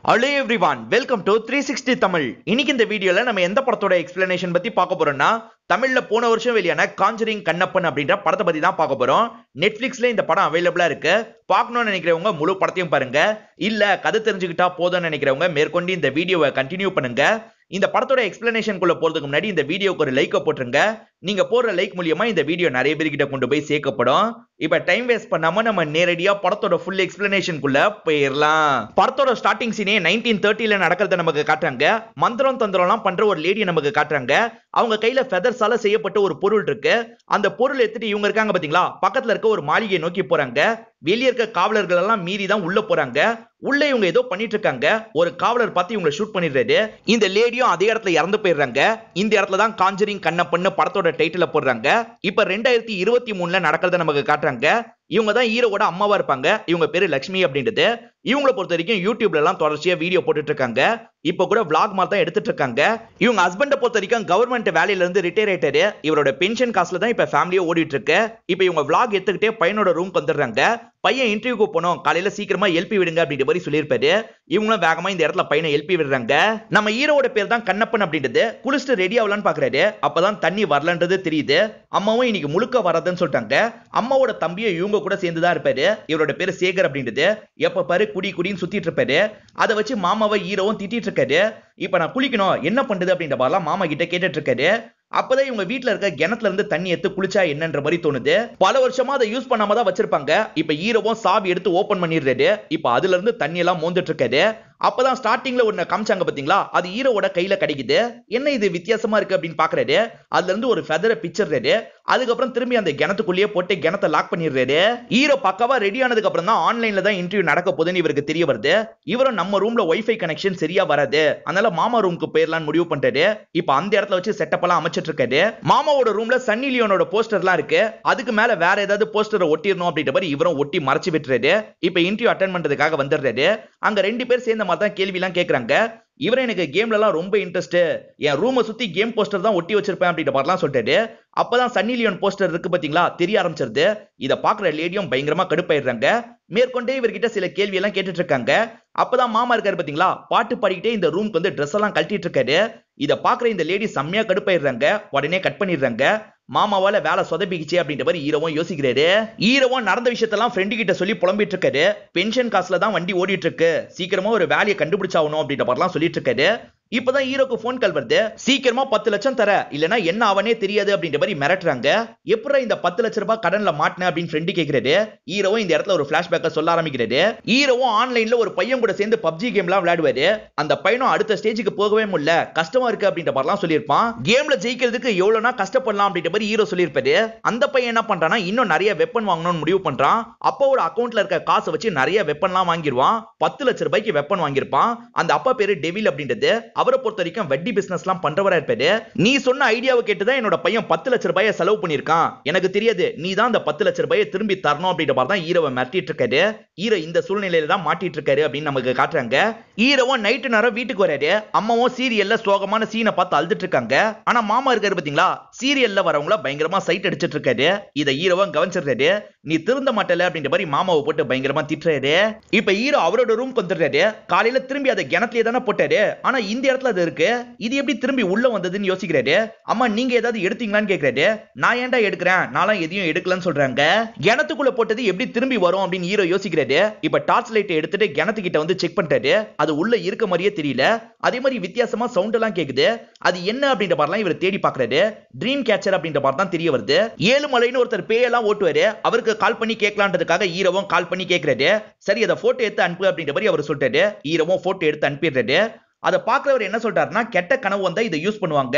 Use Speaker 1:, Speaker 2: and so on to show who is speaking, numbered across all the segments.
Speaker 1: Hello everyone, welcome to 360 Tamil. இன்னைக்கு இந்த வீடியோல நம்ம எந்த படத்தோட எக்ஸ்பிளனேஷன் பத்தி பார்க்க போறோம்னா தமிழ்ல போன வருஷம் வெளியான காஞ்சரிங் கண்ணப்பன் அப்படின்ற படத்தை பத்தி தான் பார்க்க போறோம். நெட்ஃபிளிக்ஸ்ல இந்த படம் அவைலபிளா இருக்கு. பார்க்கணும்னு நினைக்கிறவங்க முழு படத்தையும் பாருங்க. இல்ல கதை தெரிஞ்சுக்கிட்டா போதும்னு நினைக்கிறவங்க மேற்கொண்டு இந்த வீடியோவை கண்டினியூ பண்ணுங்க. இந்த படத்தோட எக்ஸ்பிளனேஷனுக்குள்ள போறதுக்கு முன்னாடி இந்த வீடியோக்கு ஒரு லைக் போட்டுருங்க. நீங்க போடுற லைக் மூலியமா இந்த வீடியோ நிறைய பேர்கிட்ட கொண்டு போய் சேர்க்கப்படும். இப்ப டைம் வேஸ்ட் பண்ணாம நம்ம நேரடியா படத்தோட ஃபுல் எக்ஸ்பிளனேஷனுக்குள்ள போயிடலாம். படத்தோட ஸ்டார்டிங் சீனே 1930ல நடக்கிறத நமக்கு காட்டுறாங்க. மந்திரம் தந்திரம்லாம் பண்ற ஒரு லேடியை நமக்கு காட்டுறாங்க. அவங்க கையில ஃபெதர்ஸால செய்யப்பட்ட ஒரு பொருள் இருக்கு. அந்த பொருள் எடுத்துட்டு இவங்க இருக்காங்க பாத்தீங்களா, பக்கத்துல இருக்க ஒரு மாளிகையை நோக்கி போறாங்க. வெளியே இருக்க காவலர்கள் எல்லாம் மீறி தான் உள்ள போறாங்க. உள்ள இவங்க ஏதோ பண்ணிட்டு இருக்காங்க. ஒரு காவலர் பார்த்து இவங்களை ஷூட் பண்ணிடுறாரு. இந்த லேடியும் அதே இடத்துல இறந்து போயிடுறாங்க. இந்த இடத்துல தான் காஞ்சரிங் கண்ணப்பன் படத்தோட டைட்டில போடுறாங்க. இப்ப 2023ல நடக்கிறத நமக்கு காட்டுறாங்க. இவங்க தான் ஹீரோவோட அம்மாவா இருப்பாங்க. இவங்க பேரு லட்சுமி அப்படின்றது. இவங்களை பொறுத்த வரைக்கும் யூடியூப்ல எல்லாம் தொடர்ச்சியா வீடியோ போட்டுட்டு இருக்காங்க. இப்ப கூட vlog மாதிரி தான் எடுத்துட்டு இருக்காங்க. இவங்க ஹஸ்பண்ட பொறுத்த வரைக்கும் கவர்மெண்ட் வேலையில இருந்து ரிட்டையர் ஆயிட்டாரு. இவரோட பென்ஷன் காசுல தான் இப்ப ஃபேமிலியா ஓடிட்டு இருக்கு. இப்ப இவங்க vlog எடுத்துக்கிட்டே பையனோட ரூம்க்கு வந்துடுறாங்க. பையன் இன்டர்வியூக்கு போனோம், காலையில சீக்கிரமா எழுப்பி விடுங்க அப்படின்ற மாதிரி சொல்லியிருப்பாரு. இவங்களும் வேகமா இந்த இடத்துல பையனை எழுப்பி விடுறாங்க. நம்ம ஹீரோட பேர் தான் கண்ணப்பன் அப்படின்றது. குளிச்சுட்டு ரெடி ஆகலான்னு பாக்குறாரு. அப்பதான் தண்ணி வரலன்றது தெரியுது. அம்மாவும் இன்னைக்கு முழுக்க வராதுன்னு சொல்லிட்டாங்க. அம்மாவோட தம்பியை இவங்க கூட சேர்ந்துதான் இருப்பாரு. இவரோட பேரு சேகர் அப்படின்றது. எப்ப பாரு குடி குடின்னு சுத்திட்டு இருப்பாரு. அதை வச்சு மாமாவை ஹீரோவும் திட்டிட்டு இருக்காரு. இப்ப நான் குளிக்கணும் என்ன பண்றது அப்படின்ற மாதிரிலாம் மாமா கிட்ட கேட்டுட்டு இருக்காரு. அப்பதான் இவங்க வீட்டுல இருக்க கிணத்துல இருந்து தண்ணி எடுத்து குளிச்சா என்னன்ற மாதிரி தோணுது. பல வருஷமா அதை யூஸ் பண்ணாம தான் வச்சிருப்பாங்க. இப்ப ஹீரோவும் சாவி எடுத்து ஓபன் பண்ணிடுறாரு. இப்ப அதுல இருந்து தண்ணி எல்லாம் மோந்துட்டு இருக்காரு. அப்பதான் ஸ்டார்டிங்ல ஒண்ணு காமிச்சாங்க பாத்தீங்களா, அது ஹீரோவோட கையில கிடைக்குது. என்ன இது வித்தியாசமா இருக்கு அப்படின்னு பாக்குறாரு. அதுல இருந்து ஒரு ஃபெதரை பிச்சிடுறாரு. அதுக்கப்புறம் திரும்பி அந்த கிணத்துக்குள்ளேயே போட்டு கிணத்தை லாக் பண்ணிடுறாரு. ஹீரோ பக்காவா ரெடி ஆனதுக்கு அப்புறம் தான் ஆன்லைன்ல தான் இன்டர்வியூ நடக்க போகுதுன்னு இவருக்கு தெரிய வருது. இவரும் நம்ம ரூம்ல வைஃபை கனெக்ஷன் சரியா வராது, அதனால மாமா ரூமுக்கு போயிடலாம்னு முடிவு பண்றாரு. இப்ப அந்த இடத்துல வச்சு செட்டப் எல்லாம் அமைச்சிட்டு இருக்காரு. மாமாவோட ரூம்ல சன்னி லியோனோட போஸ்டர்லாம் இருக்கு. அதுக்கு மேல வேற ஏதாவது போஸ்டரை ஒட்டிடணும் அப்படின்ற மாதிரி இவரும் ஒட்டி மறைச்சு விட்டுறாரு. இப்ப இன்டர்வியூ அட்டென்ட் பண்றதுக்காக வந்துடுறாரு. அங்க ரெண்டு பேர் சேர்ந்த மாதிரி தான் கேள்வி எல்லாம் கேக்குறாங்க. இவரே எனக்கு கேம்ல எல்லாம் ரொம்ப இன்ட்ரெஸ்ட், என் ரூமை சுத்தி கேம் போஸ்டர் தான் ஒட்டி வச்சிருப்பேன் அப்படின்ற மாதிரிலாம் சொல்லிட்டாரு. அப்பதான் சன்னி லியோன் போஸ்டர் இருக்கு பாத்தீங்களா, தெரிய ஆரம்பிச்சிருது. இத பாக்குற லேடியும் பயங்கரமா கடுப்பாயிடுறாங்க. மேற்கொண்டே இவர்கிட்ட சில கேள்வி எல்லாம் கேட்டுட்டு இருக்காங்க. அப்பதான் மாமா இருக்காரு பாத்தீங்களா, பாட்டு பாடிக்கிட்டே இந்த ரூம்க்கு வந்து ட்ரெஸ் எல்லாம் கழட்டிட்டு இருக்காரு. இத பாக்குற இந்த லேடி செம்மையா கடுப்பாயிடுறாங்க. உடனே கட் பண்ணிடுறாங்க. மாமாவால வேலை சொதப்பிக்கிச்சு அப்படின்ற மாதிரி ஹீரோவும் யோசிக்கிறாரு. ஹீரோவும் நடந்த விஷயத்தெல்லாம் ஃப்ரெண்டு கிட்ட சொல்லி புலம்பிட்டு இருக்காரு. பென்ஷன் காசுல தான் வண்டி ஓடிட்டு இருக்கு, சீக்கிரமா ஒரு வேலையை கண்டுபிடிச்சாகணும் அப்படின்ற மாதிரிலாம் சொல்லிட்டு இருக்காரு. இப்பதான் ஹீரோக்கு போன் கால் வருது. சீக்கிரமா 10 லட்சம் தர, இல்லனா என்ன அவனே தெரியாது அப்படின்ற மாதிரி மிரட்டுறாங்க. எப்பறம் இந்த 10 லட்சம் ரூபாய் கடன்ல மாட்டின அப்படின்னு ஃப்ரெண்டு கேக்குறாரு. ஹீரோவும் இந்த இடத்துல ஒரு பிளாஷ்பேக்க சொல்ல ஆரம்பிக்கிறாரு. ஹீரோவும் ஆன்லைன்ல ஒரு பையன் கூட சேர்ந்து பப்ஜி கேம்லாம் விளையாடுவாரு. அந்த பையனும் அடுத்த ஸ்டேஜுக்கு போகவே முடியல, கஷ்டமா இருக்கு அப்படின்ற மாதிரிலாம் சொல்லியிருப்பான். கேம்ல ஜெயிக்கிறதுக்கு எவ்வளவுனா கஷ்டப்படலாம் அப்படின்ற மாதிரி ஹீரோ சொல்லியிருப்பாரு. அந்த பையன் என்ன பண்றானா, இன்னும் நிறைய வெப்பன் வாங்கணும்னு முடிவு பண்றான். அப்பாவோட அக்கவுண்ட்ல இருக்க காசை வச்சு நிறைய வெப்பன்லாம் வாங்கிடுவான். 10 லட்சம் ரூபாய்க்கு வெப்பன் வாங்கியிருப்பான். அந்த அப்பா பேரு டெவில் அப்படின்றது. அவரை பொறுத்த வரைக்கும் வட்டி பிசினஸ் எல்லாம் பண்றவரா இருப்பாரு. நீ சொன்ன ஐடியாவை கேட்டுதான் என்னோட பையன் 10 லட்சம் ரூபாயை செலவு பண்ணிருக்கான். எனக்கு தெரியாது, நீ தான் அந்த 10 லட்சம் ரூபாயை திரும்பி தரணும் அப்படின்ற மாதிரி தான் ஹீரோவை மிரட்டிட்டு இருக்காரு. ஹீரோ இந்த சூழ்நிலையில தான் மாட்டிட்டு இருக்காரு அப்படின்னு நமக்கு காட்டுறாங்க. ஹீரோவும் நைட்டு நேரம் வீட்டுக்கு வராரு. அம்மாவும் சீரியல்ல சோகமான சீனை பார்த்து அழுதுட்டு இருக்காங்க. ஆனா மாமா இருக்காரு பாத்தீங்களா, சீரியல்ல வரவங்கள பயங்கரமா சைட் அடிச்சிட்டு இருக்காரு. இத ஹீரோவும் கவனிச்சிடுறாரு. நீ திருந்த மாட்டல அப்படின்ற மாதிரி மாமாவை போட்டு பயங்கரமா திட்டுறாரு. இப்ப ஹீரோ அவரோட ரூம்க்கு வந்துடுறாரு. காலையில திரும்பி அதை கிணத்துலயே தானே போட்டாரு, ஆனா இந்த இடத்துல அது இருக்கு, இது எப்படி திரும்பி உள்ள வந்ததுன்னு யோசிக்கிறாரு. அம்மா நீங்க ஏதாவது எடுத்தீங்களான்னு கேக்குறாரு. நான் ஏன்டா எடுக்கிறேன், நானும் எதையும் எடுக்கலன்னு சொல்றாங்க. கிணத்துக்குள்ள போட்டது எப்படி திரும்பி வரும் அப்படின்னு ஹீரோ யோசிக்கிறாரு. இப்ப டார்ச் லைட் எடுத்துட்டு கிணத்து கிட்ட வந்து செக் பண்ணிட்டாரு. அது உள்ள இருக்க மாதிரியே தெரியல. அதே மாதிரி வித்தியாசமா சவுண்ட் எல்லாம் கேக்குது. அது என்ன அப்படின்ற மாதிரிலாம் இவர் தேடி பாக்குறாரு. ட்ரீம் கேச்சர் அப்படின்ற மாதிரி தான் தெரிய வருது. ஏழுமலைன்னு ஒருத்தர் பேயெல்லாம் ஓட்டுவாரு. அவருக்கு கால் பண்ணி கேட்கலான்றதுக்காக ஹீரோவும் கால் பண்ணி கேக்குறாரு. சரி அதை போட்டோ எடுத்து அனுப்பு அப்படின்ற மாதிரி அவர் சொல்லிட்டாரு. ஹீரோவும் போட்டோ எடுத்து அனுப்பிடுறாரு. அதை பாக்குறவர் என்ன சொல்றாருன்னா, கெட்ட கனவு வந்தா இதை யூஸ் பண்ணுவாங்க,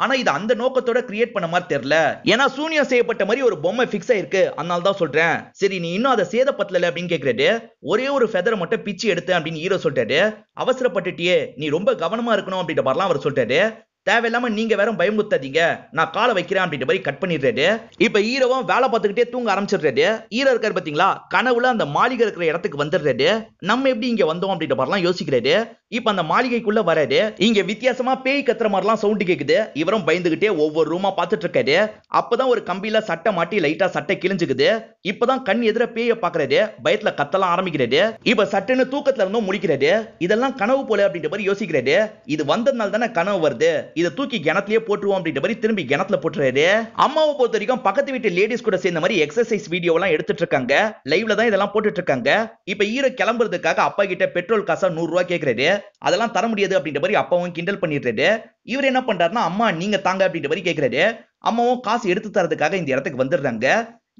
Speaker 1: ஆனா இது அந்த நோக்கத்தோட கிரியேட் பண்ண மாதிரி தெரியல, ஏன்னா சூனியம் செய்யப்பட்ட மாதிரி ஒரு பொம்மை பிக்ஸ் ஆயிருக்கு, அதனால தான் சொல்றேன். சரி நீ இன்னும் அதை சேதப்பத்தல அப்படின்னு கேக்குறாரு. ஒரே ஒரு ஃபெதரை மட்டும் பிச்சு எடுத்து அப்படின்னு ஹீரோ சொல்லிட்டாரு. அவசரப்பட்டுட்டியே, நீ ரொம்ப கவனமா இருக்கணும் அப்படின்ற மாதிரிலாம் அவர் சொல்லிட்டாரு. தேவையில்லாம நீங்க வேற பயமுறுத்தாதீங்க, நான் காலை வைக்கிறேன் அப்படின்ற மாதிரி கட் பண்ணிடுறாரு. இப்ப ஹீரோவும் வேலை பார்த்துக்கிட்டே தூங்க ஆரம்பிச்சிடுறாரு. ஹீரோ இருக்காரு பாத்தீங்களா, கனவுல அந்த மாளிகை இருக்கிற இடத்துக்கு வந்துடுறாரு. நம்ம எப்படி இங்க வந்தோம் அப்படின்ற மாதிரிலாம் யோசிக்கிறாரு. இப்ப அந்த மாளிகைக்குள்ள வராரு. இங்க வித்தியாசமா பேய் கத்துற மாதிரிலாம் சவுண்ட் கேக்குது. இவரும் பயந்துகிட்டே ஒவ்வொரு ரூமா பார்த்துட்டு இருக்காரு. அப்பதான் ஒரு கம்பியில சட்டை மாட்டி லைட்டா சட்டை கிழிஞ்சுக்குது. இப்பதான் கண் எதிர பேய பாக்குறாரு. பயத்துல கத்தலாம் ஆரம்பிக்கிறாரு. இப்ப சட்டுன்னு தூக்கத்துல இருந்தும் முழிக்கிறாரு. இதெல்லாம் கனவு போல அப்படின்ற மாதிரி யோசிக்கிறாரு. இது வந்ததுனால தானே கனவு வருது. இதை தூக்கி கிணத்துலயே போட்டுருவோம் அப்படின்ற மாதிரி திரும்பி கிணத்துல போட்டுறாரு. அம்மாவை பொறுத்த வரைக்கும் பக்கத்து வீட்டு லேடிஸ் கூட சேர்ந்த மாதிரி எக்ஸசைஸ் வீடியோ எல்லாம் எடுத்துட்டு இருக்காங்க. லைவ்ல தான் இதெல்லாம் போட்டுட்டு இருக்காங்க. இப்ப ஹீரோ கிளம்புறதுக்காக அப்பா கிட்ட பெட்ரோல் காசா 100 ரூபாய் கேக்குறாரு. அதெல்லாம் தர முடியாது அப்படின்ற மாதிரி அப்பாவும் கிண்டல் பண்ணிடுறாரு. இவர் என்ன பண்றாருன்னா அம்மா நீங்க தாங்க அப்படின்ற மாதிரி கேக்குறாரு. அம்மாவும் காசு எடுத்து தரதுக்காக இந்த இடத்துக்கு வந்துடுறாங்க.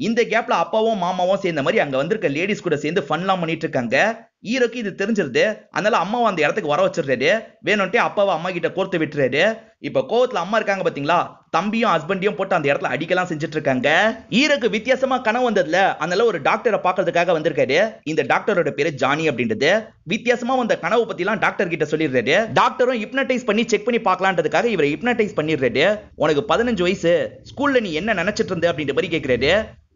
Speaker 1: இந்த கேப்ல அப்பாவும் மாமாவும் சேர்ந்த மாதிரி அங்க வந்திருக்க லேடிஸ் கூட சேர்ந்து ஃபன்லாம் பண்ணிட்டு இருக்காங்க. ஹீரோக்கு இது தெரிஞ்சிருது. அதனால அம்மாவை அந்த இடத்துக்கு வர வச்சிடுறாரு. வேணும்ட்டே அப்பாவை அம்மா கிட்ட கோர்த்து விட்டுறாரு. இப்ப கோவத்துல அம்மா இருக்காங்க பாத்தீங்களா, தம்பியும் ஹஸ்பண்டையும் போட்டு அந்த இடத்துல அடிக்கலாம் செஞ்சுட்டு இருக்காங்க. ஹீரோக்கு வித்தியாசமா கனவு வந்ததுல அதனால ஒரு டாக்டரை பாக்குறதுக்காக வந்திருக்காரு. இந்த டாக்டரோட பேரு ஜானி அப்படின்றது. வித்தியாசமா வந்த கனவு பத்தி எல்லாம் டாக்டர் கிட்ட சொல்லிடுறாரு. டாக்டரும் ஹிப்னடைஸ் பண்ணி செக் பண்ணி பார்க்கலான்றதுக்காக இவரை ஹிப்னடைஸ் பண்ணிடுறாரு. உனக்கு 15 வயசு, ஸ்கூல்ல நீ என்ன நினைச்சிட்டு இருந்த அப்படின்ற மாதிரி கேக்குறாரு.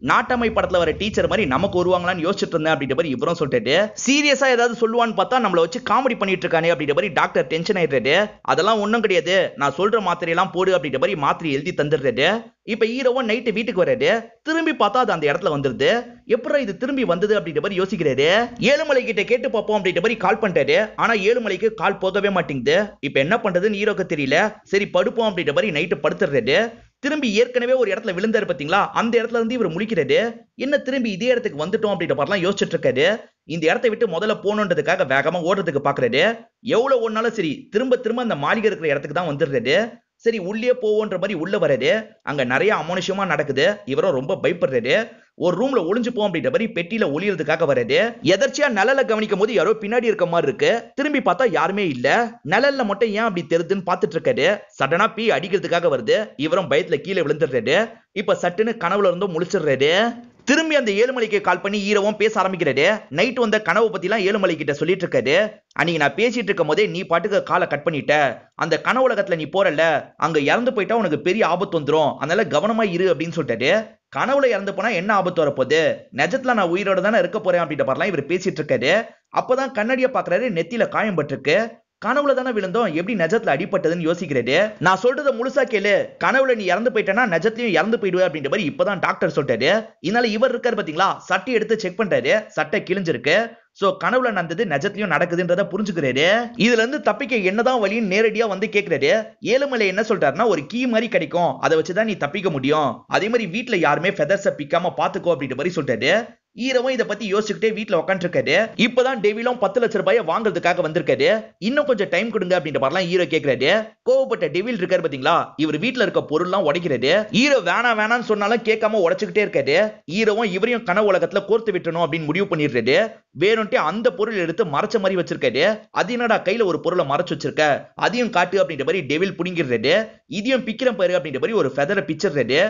Speaker 1: நாட்டாமை படத்துல வர டீச்சர் மாதிரி நமக்கு வருவாங்களான்னு யோசிச்சுட்டு இருந்தேன் அப்படின்ற மாதிரி இவரும் சொல்லிட்டு சீரியஸா ஏதாவது சொல்லுவான்னு பார்த்தா நம்மள வச்சு காமெடி பண்ணிட்டு இருக்கானே அப்படின்ற மாதிரி டாக்டர் டென்ஷன் ஆயிடுறாரு. அதெல்லாம் ஒண்ணும் கிடையாது, நான் சொல்ற மாத்திரையெல்லாம் போடு அப்படின்ற மாதிரி மாத்திரை எழுதி தந்துடுறாரு. இப்ப ஹீரோவும் நைட்டு வீட்டுக்கு வராரு. திரும்பி பார்த்தா அது அந்த இடத்துல வந்துருது. எப்பறம் இது திரும்பி வந்தது அப்படின்ற மாதிரி யோசிக்கிறாரு. ஏழுமலை கிட்ட கேட்டு பார்ப்போம் அப்படின்ற மாதிரி கால் பண்றாரு. ஆனா ஏழுமலைக்கு கால் போகவே மாட்டேங்குது. இப்ப என்ன பண்றதுன்னு ஹீரோக்கு தெரியல. சரி படுப்போம் அப்படின்ற மாதிரி நைட்டு படுத்துறாரு. திரும்பி ஏற்கனவே ஒரு இடத்துல விழுந்தாரு பாத்தீங்களா, அந்த இடத்துல இருந்து இவர் முழிக்கிறாரு. என்ன திரும்பி இதே இடத்துக்கு வந்துட்டோம் அப்படின்ற மாதிரிலாம் யோசிச்சுட்டு இருக்காரு. இந்த இடத்தை விட்டு முதல்ல போகணுன்றதுக்காக வேகமா ஓடுறதுக்கு பாக்குறாரு. எவ்வளவு ஓடினாலும் சரி திரும்ப திரும்ப அந்த மாளிகை இருக்கிற இடத்துக்கு தான் வந்துடுறாரு. சரி உள்ளே போவோன்ற மாதிரி உள்ள வராரு. அங்க நிறைய அமானுஷமா நடக்குது. இவரும் ரொம்ப பயப்படுறாரு. ஒரு ரூம்ல ஒளிஞ்சு போவோம் அப்படின்ற மாதிரி பெட்டியில ஒளியறதுக்காக வராரு. எதர்ச்சியா நிழல கவனிக்கும் போது யாரோ பின்னாடி இருக்க மாதிரி இருக்கு. திரும்பி பார்த்தா யாருமே இல்ல. நிழல்ல மட்டும் ஏன் அப்படி தெரியுதுன்னு பார்த்துட்டு இருக்காரு. சடனா பீ அடிக்கிறதுக்காக வருது. இவரும் பயத்துல கீழே விழுந்துடுறாரு. இப்ப சட்டுன்னு கனவுல இருந்தும் முழிச்சிடுறாரு. திரும்பி அந்த ஏழுமலைக்கு கால் பண்ணி ஹீரோவும் பேச ஆரம்பிக்கிறாரு. நைட் வந்த கனவு பத்தி எல்லாம் ஏழுமலை கிட்ட சொல்லிட்டு இருக்காரு. அன்னைக்கு நான் பேசிட்டு இருக்கும் போதே நீ பாட்டுக்கு காலை கட் பண்ணிட்ட. அந்த கனவு உலகத்துல நீ போறல, அங்க இறந்து போயிட்டா உனக்கு பெரிய ஆபத்து வந்துரும். அதனால கவனமா இரு அப்படின்னு சொல்லிட்டாரு. கனவுல இறந்து போனா என்ன ஆபத்து வரப்போகுது, நிஜத்துல நான் உயிரோட தானே இருக்க போறேன் அப்படின்ற மாதிரிலாம் இவர் பேசிட்டு இருக்காரு. அப்பதான் கண்ணாடியை பாக்குறாரு. நெத்தியில காயம் பட்டிருக்கு. கனவுல தானே விழுந்தோம், எப்படி நெஜத்துல அடிபட்டதுன்னு யோசிக்கிறாரு. நான் சொல்றத முழுசா கேளு, கனவுல நீ இறந்து போயிட்டனா நெஜத்திலயும் இறந்து போயிடுவே அப்படின்ற மாதிரி இப்பதான் டாக்டர் சொல்லிட்டாரு. இதனால இவர் இருக்காரு பாத்தீங்களா, சட்டை எடுத்து செக் பண்றாரு. சட்டை கிழிஞ்சிருக்கு. சோ கனவுல நடந்தது நெஜத்திலயும் நடக்குதுன்றத புரிஞ்சுக்கிறாரு. இதுல இருந்து தப்பிக்க என்னதான் வழின்னு நேரடியா வந்து கேக்குறாரு. ஏழுமலை என்ன சொல்றாருன்னா ஒரு கீ மாதிரி கிடைக்கும், அதை வச்சுதான் நீ தப்பிக்க முடியும். அதே மாதிரி வீட்டுல யாருமே ஃபெதர்ஸ பிக்காம பாத்துக்கோ அப்படின்ற மாதிரி சொல்றாரு. ஹீரோவும் இதை பத்தி யோசிச்சுக்கிட்டே வீட்டுல உட்காந்துருக்காரு. இப்பதான் டெவிலும் 10 லட்சம் ரூபாயை வாங்குறதுக்காக வந்திருக்காரு. இன்னும் கொஞ்சம் டைம் கொடுங்க அப்படின்ற மாதிரிலாம் ஹீரோ கேக்குறாரு. கோவப்பட்ட டெவில் இருக்காரு பாத்தீங்களா, இவர் வீட்டுல இருக்க பொருள்லாம் உடைக்கிறாரு. ஹீரோ வேணான்னு சொன்னாலும் கேட்காம உடைச்சுக்கிட்டே இருக்காரு. ஹீரோவும் இவரையும் கனவு உலகத்துல கோர்த்து விட்டணும் அப்படின்னு முடிவு பண்ணிடுறாரு. வேணும்ட்டே அந்த பொருள் எடுத்து மறைச்ச மாதிரி வச்சிருக்காரு. அது என்னடா கையில ஒரு பொருளை மறைச்சு வச்சிருக்க, அதையும் காட்டு அப்படின்ற மாதிரி டெவில் புடிங்கிடுறாரு. இதையும் பிக்கிறேன் பாரு அப்படின்ற மாதிரி ஒரு ஃபெதரை பிச்சிடுறாரு.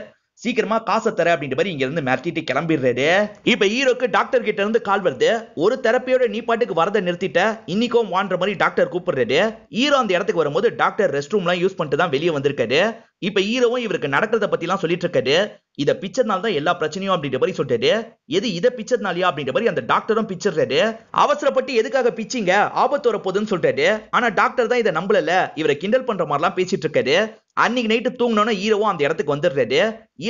Speaker 1: சீக்கிரமா காசை தர அப்படின்ற மாதிரி இங்க இருந்து மிரட்டிட்டு கிளம்பிடுறாரு. இப்ப ஹீரோக்கு டாக்டர் கிட்ட இருந்து கால் வருது. ஒரு தெரப்பியோட நீ பாட்டுக்கு வரதை நிறுத்திட்ட, இன்னைக்கும் வான்ற மாதிரி டாக்டர் கூப்பிடுறாரு. ஹீரோ அந்த இடத்துக்கு வரும்போது டாக்டர் ரெஸ்ட் ரூம்லாம் யூஸ் பண்ணிட்டு தான் வெளியே வந்திருக்காரு. இப்ப ஹீரோவும் இவருக்கு நடக்கிறத பத்தி எல்லாம் சொல்லிட்டு இருக்காரு. இத பிச்சர்னால தான் எல்லா பிரச்சனையும் அப்படின்ற மாதிரி சொல்லிட்டாரு. எது இத பிச்சர்னாலயா அப்படின்ற மாதிரி அந்த டாக்டரும் பிச்சர்றாரு. அவசரப்பட்டு எதுக்காக பிச்சிங்க, ஆபத்து வர போகுதுன்னு சொல்லிட்டாரு. ஆனா டாக்டர் தான் இதை நம்பல, இவரை கிண்டல் பண்ற மாதிரிலாம் பேசிட்டு இருக்காரு. அன்னைக்கு நைட்டு தூங்கினோன்னா ஹீரோவும் அந்த இடத்துக்கு வந்துடுறாரு.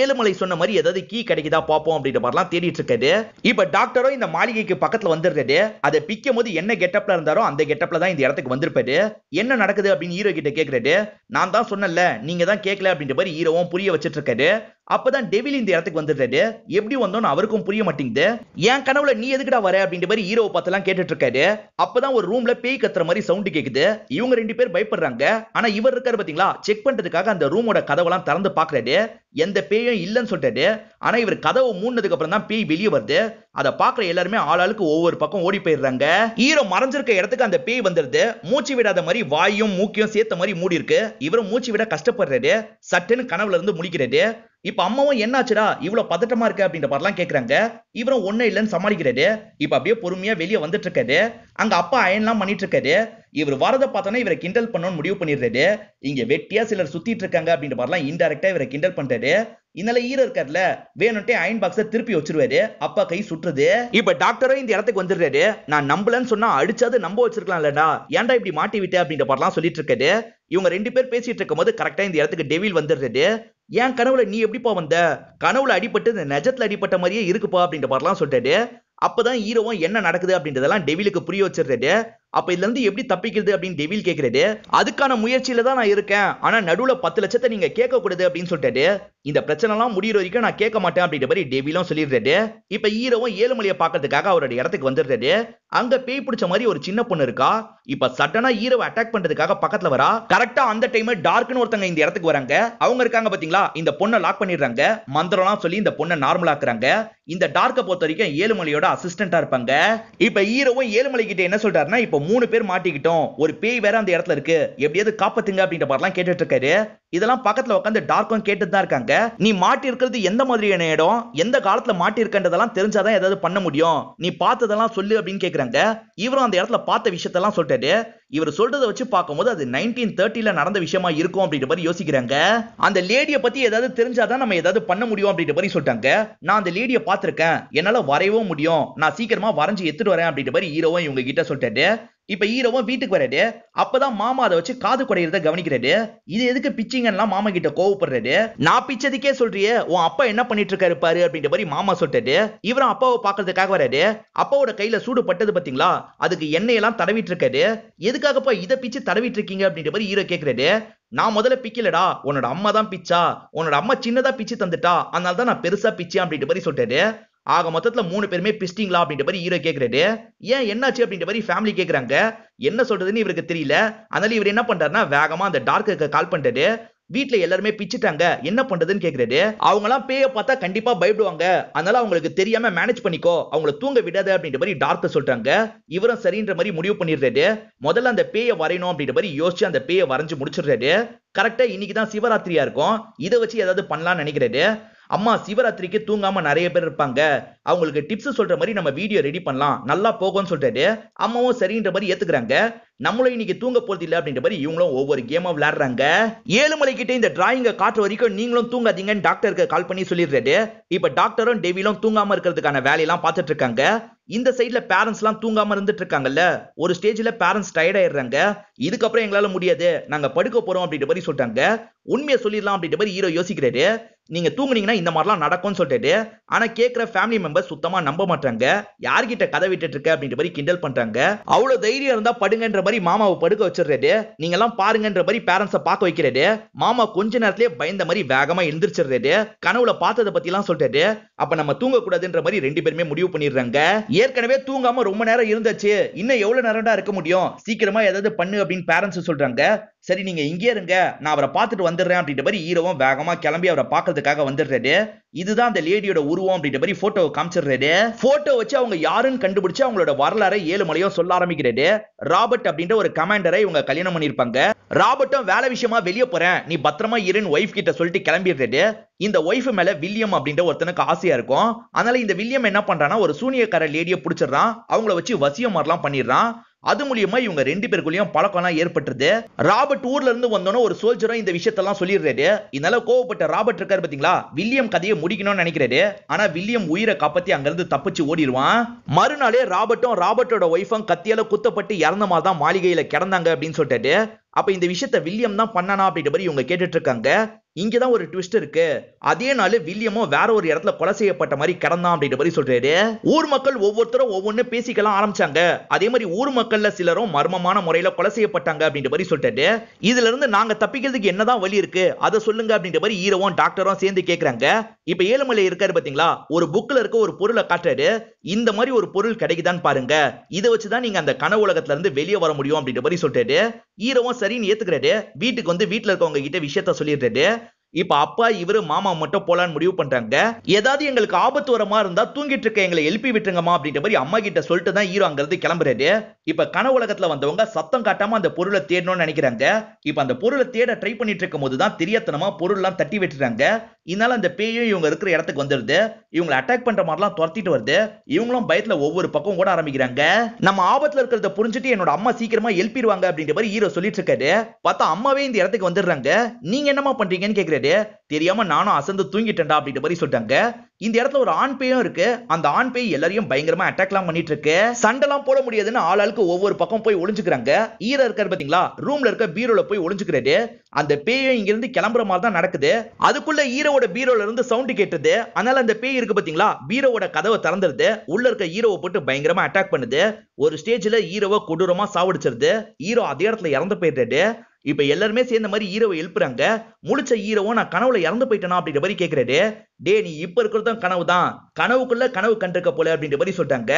Speaker 1: ஏழுமலை சொன்ன மாதிரி ஏதாவது கீ கிடைக்குதா பாப்போம் அப்படின்ற மாதிரிலாம் தேடிட்டு இருக்காரு. இப்ப டாக்டரும் இந்த மாளிகைக்கு பக்கத்துல வந்துடுறாரு. அதை பிக்கும் போது என்ன கெட்டப்ல இருந்தாரோ அந்த கெட்டப்ல தான் இந்த இடத்துக்கு வந்திருப்பாரு. என்ன நடக்குது அப்படின்னு ஹீரோ கிட்ட கேக்குறாரு. நான் தான் சொன்னல, நீங்க தான் கேட்கல அப்படின்ற மாதிரி ஹீரோவும் புரிய வச்சிட்டு இருக்காரு. அப்பதான் டெவில் இந்த இடத்துக்கு வந்துடுறாரு. எப்படி வந்தோன்னு அவருக்கும் புரிய மாட்டேங்குது. என் கனவுல நீ எதுக்குடா வர அப்படின்ற மாதிரி ஹீரோவை பார்த்தெல்லாம் கேட்டுட்டு இருக்காரு. அப்பதான் ஒரு ரூம்ல பேய் கத்துற மாதிரி சவுண்ட் கேக்குது. இவங்க 2 பேர் பயப்படுறாங்க. ஆனா இவர் இருக்காரு பாத்தீங்களா, செக் பண்றதுக்காக அந்த ரூமோட கதவெல்லாம் திறந்து பாக்குறாரு. எந்த பேயும் இல்லன்னு சொல்லிட்டாரு. ஆனா இவர் கதவை மூடினதுக்கு அப்புறம் தான் பேய் வெளியே வருது. அதை பாக்குற எல்லாருமே ஆளாளுக்கு ஒவ்வொரு பக்கம் ஓடி போயிடுறாங்க. ஹீரோ மறைஞ்சிருக்க இடத்துக்கு அந்த பேய் வந்துருது. மூச்சு விடாத மாதிரி வாயும் மூக்கையும் சேர்த்த மாதிரி மூடி இருக்கு. இவரும் மூச்சு விட கஷ்டப்படுறாரு. சட்டுன்னு கனவுல இருந்து முழிக்கிறாரு. இப்ப அம்மாவும் என்னாச்சுடா இவ்வளவு பதட்டமா இருக்கு அப்படின்ற மாதிரிலாம் கேக்குறாங்க. இவரும் ஒண்ணு இல்லைன்னு சமாளிக்கிறாரு. இப்ப அப்படியே பொறுமையா வெளியே வந்துட்டு இருக்காரு. அங்க அப்பா அயன்லாம் பண்ணிட்டு இருக்காரு. இவர் வரத பார்த்தோன்னா இவரை கிண்டல் பண்ணணும்னு முடிவு பண்ணிடுறாரு. இங்க வெட்டியா சிலர் சுத்திட்டு இருக்காங்க அப்படின்ற மாதிரிலாம் இன்டைரக்டா இவரை கிண்டல் பண்றாரு. இதனால ஹீரோ இருக்கார்ல வேணும்ட்டே அயன் பாக்ஸ திருப்பி வச்சிருவாரு. அப்பா கை சுற்றுது. இப்ப டாக்டரும் இந்த இடத்துக்கு வந்துடுறாரு. நான் நம்பலன்னு சொன்னா அடிச்சாது நம்ப வச்சிருக்கலாம்லடா, ஏன்டா இப்படி மாட்டி விட்ட அப்படின்ற மாதிரிலாம் சொல்லிட்டு இருக்காரு. இவங்க ரெண்டு பேர் பேசிட்டு இருக்கும் போது கரெக்டா இந்த இடத்துக்கு டெவில் வந்துடுறாரு. ஏன் கனவுல நீ எப்படிப்பா வந்த? கனவுல அடிபட்டு இந்த நெஜத்துல அடிபட்ட மாதிரியே இருக்குப்பா அப்படின்ற மாதிரிலாம் சொல்றாரு. அப்பதான் ஹீரோவும் என்ன நடக்குது அப்படின்றதெல்லாம் டெவிலுக்கு புரிய வச்சிடுறாரு. அப்ப இதுல இருந்து எப்படி தப்பிக்கிறது அப்படின்னு டெவில் கேக்குறாரு. அதுக்கான முயற்சியில தான் நான் இருக்கேன், ஆனா நடுவுல 10 லட்சத்தை நீங்க கேட்க கூடாது அப்படின்னு சொல்லிட்டாரு. இந்த பிரச்சனை எல்லாம் முடியிற வரைக்கும் நான் கேட்க மாட்டேன் அப்படின்ற மாதிரி டெவிலும் சொல்லிடுறாரு. இப்ப ஹீரோவும் ஏழுமலையை பாக்கிறதுக்காக அவரோட இடத்துக்கு வந்துடுறாரு. அங்க பேய் பிடிச்ச மாதிரி ஒரு சின்ன பொண்ணு இருக்கா. இப்ப சட்டனா ஹீரோவை அட்டாக் பண்றதுக்காக பக்கத்துல வரா. கரெக்டா அந்த டைம் டார்க்னு ஒருத்தங்க இந்த இடத்துக்கு வராங்க. அவங்க இருக்காங்க பாத்தீங்களா, இந்த பொண்ணை லாக் பண்ணிடுறாங்க. மந்திரம்லாம் சொல்லி இந்த பொண்ணை நார்மல் ஆக்குறாங்க. இந்த டார்க்க பொறுத்த வரைக்கும் ஏழுமலையோட அசிஸ்டண்டா இருப்பாங்க. இப்ப ஹீரோவும் ஏழுமலை கிட்ட என்ன சொல்றாருன்னா, இப்ப 3 பேர் மாட்டிக்கிட்டோம், ஒரு பேய் வேற அந்த இடத்துல இருக்கு, எப்படியாவது காப்பாத்துங்க அப்படின்ற மாதிரிலாம் கேட்டுட்டு இருக்காரு. இதெல்லாம் பக்கத்துல உட்காந்து டார்க்கும் கேட்டுட்டு தான் இருக்காங்க. நீ மாட்டி இருக்கிறது எந்த மாதிரியான இடம், எந்த காலத்துல மாட்டி இருக்கன்றதெல்லாம் தெரிஞ்சாதான் ஏதாவது பண்ண முடியும், நீ பார்த்ததெல்லாம் சொல்லு அப்படின்னு கேக்குறாங்க. இவரும் அந்த இடத்துல பார்த்த விஷயத்தெல்லாம் சொல்லிட்டாரு. இவர் சொல்றதை வச்சு பார்க்கும்போது அது 1930ல நடந்த விஷயமா இருக்கும் அப்படின்ற மாதிரி யோசிக்கிறாங்க. அந்த லேடியை பத்தி ஏதாவது தெரிஞ்சாதான் நம்ம ஏதாவது பண்ண முடியும் அப்படின்ற மாதிரி சொல்லிட்டாங்க. நான் அந்த லேடியை பார்த்திருக்கேன், என்னால வரையவும் முடியும், நான் சீக்கிரமா வரைஞ்சு எடுத்துட்டு வரேன் அப்படின்ற மாதிரி ஹீரோவும் இவங்க கிட்ட சொல்லிட்டாரு. இப்ப ஹீரோவும் வீட்டுக்கு வராரு. அப்பதான் மாமா அதை வச்சு காது குடையிறத கவனிக்கிறாரு. இது எதுக்கு பிச்சிங்கன்னா மாமா கிட்ட கோவப்படுறாரு. நான் பிச்சதுக்கே சொல்றியே, உன் அப்பா என்ன பண்ணிட்டு இருக்காரு பாரு அப்படின்ற மாதிரி மாமா சொல்லிட்டாரு. இவரும் அப்பாவை பாக்குறதுக்காக வராரு. அப்பாவோட கையில சூடு பட்டது பாத்தீங்களா, அதுக்கு எண்ணெயெல்லாம் தடவிட்டு இருக்காரு. எதுக்காகப்பா இதை பிச்சு தடவிட்டு இருக்கீங்க அப்படின்ற மாதிரி ஹீரோ கேக்குறாரு. நான் முதல்ல பிக்கலடா, உன்னோட அம்மா தான் பிச்சா, உன்னோட அம்மா சின்னதா பிச்சு தந்துட்டா, அதனால தான் நான் பெருசா பிச்சேன் அப்படின்ற மாதிரி சொல்லிட்டாரு. ஆக மொத்தத்துல 3 பேருமே பிஸ்டிங்களா அப்படின்ற மாதிரி ஹீரோ கேக்குறாரு. ஏன் என்னாச்சு அப்படின்ற மாதிரி ஃபேமிலி கேக்குறாங்க. என்ன சொல்றதுன்னு இவருக்கு தெரியல. அதனால இவர் என்ன பண்றாருன்னா வேகமா அந்த டார்க்கு கால் பண்றாரு. வீட்டுல எல்லாருமே பிச்சுட்டாங்க, என்ன பண்றதுன்னு கேக்குறாரு. அவங்க எல்லாம் பேய பார்த்தா கண்டிப்பா பயப்படுவாங்க, அதனால அவங்களுக்கு தெரியாம மேனேஜ் பண்ணிக்கோ, அவங்கள தூங்க விடாத அப்படின்ற மாதிரி டார்க் சொல்றாங்க. இவரும் சரின்ற மாதிரி முடிவு பண்ணிடுறாரு. முதல்ல அந்த பேய வரையணும் அப்படின்ற மாதிரி யோசிச்சு அந்த பேய வரைஞ்சு முடிச்சிடுறாரு. கரெக்டா இன்னைக்கு தான் சிவராத்திரியா இருக்கும், இதை வச்சு ஏதாவது பண்ணலாம்னு நினைக்கிறாரு. அம்மா சிவராத்திரிக்கு தூங்காம நிறைய பேர் இருப்பாங்க, அவங்களுக்கு டிப்ஸ் சொல்ற மாதிரி நம்ம வீடியோ ரெடி பண்ணலாம், நல்லா போகும்னு சொல்றாரு. அம்மாவும் சரின்ற மாதிரி ஏத்துக்கிறாங்க. நம்மளும் இன்னைக்கு தூங்க போறது இல்ல அப்படின்ற மாதிரி இவங்களும் ஒவ்வொரு கேமா விளையாடுறாங்க. ஏழுமலை கிட்ட இந்த டிராயிங்க காட்டுற வரைக்கும் நீங்களும் தூங்காதீங்கன்னு டாக்டருக்கு கால் பண்ணி சொல்லிடுறாரு. இப்ப டாக்டரும் டெவிலும் தூங்காம இருக்கிறதுக்கான வேலையெல்லாம் பார்த்துட்டு இருக்காங்க. இந்த சைடுல பேரண்ட்ஸ் எல்லாம் தூங்காம இருந்துட்டு இருக்காங்கல்ல. ஒரு ஸ்டேஜ்ல பேரண்ட்ஸ் டயர்ட் ஆயிடுறாங்க. இதுக்கப்புறம் எங்களால முடியாது, நாங்க படுக்க போறோம் அப்படின்ற மாதிரி சொல்றாங்க. உண்மையை சொல்லிடலாம் அப்படின்ற மாதிரி ஹீரோ யோசிக்கிறாரு. நீங்க தூங்குனீங்கன்னா இந்த மாதிரிலாம் நடக்கும்னு சொல்லிட்டு, ஆனா கேட்கிற ஃபேமிலி மெம்பர் சுத்தமா நம்ப மாட்டாங்க. யார்கிட்ட கதை விட்டுட்டு இருக்க அப்படின்ற மாதிரி கிண்டல் பண்றாங்க. அவ்வளவு தைரியம் இருந்தா படுங்கன்ற மாதிரி மாமாவை படுக்க வச்சிடுறாரு. நீங்க எல்லாம் பாருங்கன்ற மாதிரி பேரண்ட்ஸை பார்க்க வைக்கிறாரு. மாமா கொஞ்ச நேரத்திலேயே பயந்த மாதிரி வேகமா எழுந்திரிச்சிடுறாரு. கனவுல பார்த்ததை பத்தி எல்லாம் சொல்றாரு. அப்ப நம்ம தூங்க கூடாதுன்ற மாதிரி 2 பேருமே முடிவு பண்ணிடுறாங்க. ஏற்கனவே தூங்காம ரொம்ப நேரம் இருந்தாச்சு, இன்னும் எவ்வளவு நேரம்டா இருக்க முடியும், சீக்கிரமா ஏதாவது பண்ணு அப்படின்னு பேரண்ட்ஸ் சொல்றாங்க. சரி நீங்க இங்கே இருங்க, நான் அவரை பார்த்துட்டு வந்துடுறேன் அப்படின்ற மாதிரி ஹீரோவும் வேகமா கிளம்பி அவரை பார்க்கறதுக்காக வந்துடுறாரு. இதுதான் அந்த லேடியோட உருவம் அப்படின்ற மாதிரி போட்டோவை காமிச்சிடுறாரு. போட்டோ வச்சு அவங்க யாருன்னு கண்டுபிடிச்சு அவங்களோட வரலாறை ஏழுமலையும் சொல்ல ஆரம்பிக்கிறாரு. ராபர்ட் அப்படின்ற ஒரு கமாண்டரை இவங்க கல்யாணம் பண்ணிருப்பாங்க. ராபர்ட்டும் வேலை விஷயமா வெளியே போறேன், நீ பத்திரமா இருன்னு ஒய்ஃப் கிட்ட சொல்லிட்டு கிளம்பிடுறாரு. இந்த ஒய்ஃப் மேல வில்லியம் அப்படின்ற ஒருத்தனுக்கு ஆசையா இருக்கும். அதனால இந்த வில்லியம் என்ன பண்றான்னா ஒரு சூனியக்கார லேடியை பிடிச்சிடறான். அவங்கள வச்சு வசியம் மாதிரிலாம் பண்ணிடுறான். அது மூலியமா இவங்க 2 பேருக்குள்ளேயும் பழக்கம்லாம் ஏற்பட்டுருது. ராபர்ட் ஊர்ல இருந்து வந்தோன்னு ஒரு சோல்ஜரும் இந்த விஷயத்தெல்லாம் சொல்லிடுறாரு. இதனால கோவப்பட்ட ராபர்ட் இருக்காரு பாத்தீங்களா, வில்லியம் கதையை முடிக்கணும்னு நினைக்கிறாரு. ஆனா வில்லியம் உயிரை காப்பாத்தி அங்கிருந்து தப்பிச்சு ஓடிடுவான். மறுநாளே ராபர்ட்டும் ராபர்ட்டோட ஒய்ஃபும் கத்தியால குத்தப்பட்டு இறந்த மாதிரி தான் மாளிகையில கிடந்தாங்க அப்படின்னு சொல்லிட்டு, அப்ப இந்த விஷயத்தை வில்லியம் தான் பண்ணானா அப்படின்ற மாதிரி இவங்க கேட்டுட்டு இருக்காங்க. இங்கதான் ஒரு ட்விஸ்ட் இருக்கு. அதே நாள் வில்லியமும் வேற ஒரு இடத்துல கொலை செய்யப்பட்ட மாதிரி கிடந்தான் அப்படின்ற மாதிரி சொல்றாரு. ஊர் மக்கள் ஒவ்வொருத்தரும் ஒவ்வொன்னு பேசிக்கலாம் ஆரம்பிச்சாங்க. அதே மாதிரி ஊர் மக்கள்ல சிலரும் மர்மமான முறையில கொலை செய்யப்பட்டாங்க அப்படின்ற மாதிரி சொல்லிட்டாரு. இதுல இருந்து நாங்க தப்பிக்கிறதுக்கு என்னதான் வழி இருக்கு அதை சொல்லுங்க அப்படின்ற மாதிரி ஹீரோவும் டாக்டரும் சேர்ந்து கேக்குறாங்க. இப்ப ஏழுமலை இருக்காரு பாத்தீங்களா, ஒரு புக்ல இருக்க ஒரு பொருளை காட்டுறாரு. இந்த மாதிரி ஒரு பொருள் கிடைக்குதான்னு பாருங்க, இதை வச்சுதான் நீங்க அந்த கனவு உலகத்துல இருந்து வெளியே வர முடியும் அப்படின்ற மாதிரி சொல்லிட்டாரு. ஹீரோவும் சரின்னு ஏத்துக்கிறாரு. வீட்டுக்கு வந்து வீட்டுல இருக்கவங்க கிட்ட விஷயத்த சொல்லிடுறாரு. இப்ப அப்பா இவரு மாமா மட்டும் போலான்னு முடிவு பண்றாங்க. ஏதாவது எங்களுக்கு ஆபத்து வர மாதிரி இருந்தா தூங்கிட்டு இருக்க எங்களை எழுப்பி விட்டுருங்கம்மா அப்படின்ற மாதிரி அம்மா கிட்ட சொல்லிட்டு தான் ஹீரோ அங்கிருந்து கிளம்புறாரு. இப்ப கனவு உலகத்துல வந்தவங்க சத்தம் காட்டாம அந்த பொருளை தேடணும்னு நினைக்கிறாங்க. இப்ப அந்த பொருளை தேட ட்ரை பண்ணிட்டு இருக்கும் போதுதான் தெரியாத்தனமா பொருள்லாம் தட்டி விட்டுறாங்க. இதனால அந்த பேயும் இவங்க இருக்கிற இடத்துக்கு வந்துருது. இவங்களை அட்டாக் பண்ற மாதிரிலாம் துரத்திட்டு வருது. இவங்களும் பயத்துல ஒவ்வொரு பக்கம் ஓட ஆரம்பிக்கிறாங்க. நம்ம ஆபத்துல இருக்கிறத புரிஞ்சுட்டு என்னோட அம்மா சீக்கிரமா எழுப்பிடுவாங்க அப்படின்ற மாதிரி ஹீரோ சொல்லிட்டு இருக்காரு. பார்த்தா அம்மாவே இந்த இடத்துக்கு வந்துடுறாங்க. நீங்க என்னமா பண்றீங்கன்னு கேக்குறாரு. தெரியாம நானும் அசந்து தூங்கிட்டேன்டா அப்படின்ற மாதிரி சொல்லிட்டாங்க. இந்த இடத்துல ஒரு ஆண் பேயும் இருக்கு. அந்த ஆண் பேய் எல்லாரையும் பயங்கரமா அட்டாக்லாம் பண்ணிட்டு இருக்கு. சண்டைலாம் போட முடியாதுன்னு ஆளாளுக்கு ஒவ்வொரு பக்கம் போய் ஒளிஞ்சுக்கிறாங்க. ஹீரோ இருக்காரு பாத்தீங்களா, ரூம்ல இருக்க பீரோல போய் ஒளிஞ்சுக்கிறாரு. அந்த பேயும் இங்க இருந்து கிளம்புற மாதிரி தான் நடக்குது. அதுக்குள்ள ஹீரோவோட பீரோல இருந்து சவுண்ட் கேட்டது. அதனால அந்த பேய் இருக்கு பாத்தீங்களா, பீரோவோட கதவை திறந்துருது. உள்ள இருக்க ஹீரோவை போட்டு பயங்கரமா அட்டாக் பண்ணுது. ஒரு ஸ்டேஜ்ல ஹீரோவை கொடூரமா சாவடிச்சிருது. ஹீரோ அதே இடத்துல இறந்து போயிட்டாரு. இப்ப எல்லாருமே சேர்ந்த மாதிரி ஹீரோவை எழுப்புறாங்க. முழிச்ச ஹீரோவும் நான் கனவுல இறந்து போயிட்டேனா அப்படின்ற மாதிரி கேக்குறாரு. டே நீ இப்ப இருக்கிறதும் கனவு தான், கனவுக்குள்ள கனவு கண்டிருக்க போல அப்படின்ற மாதிரி சொல்லிட்டாங்க.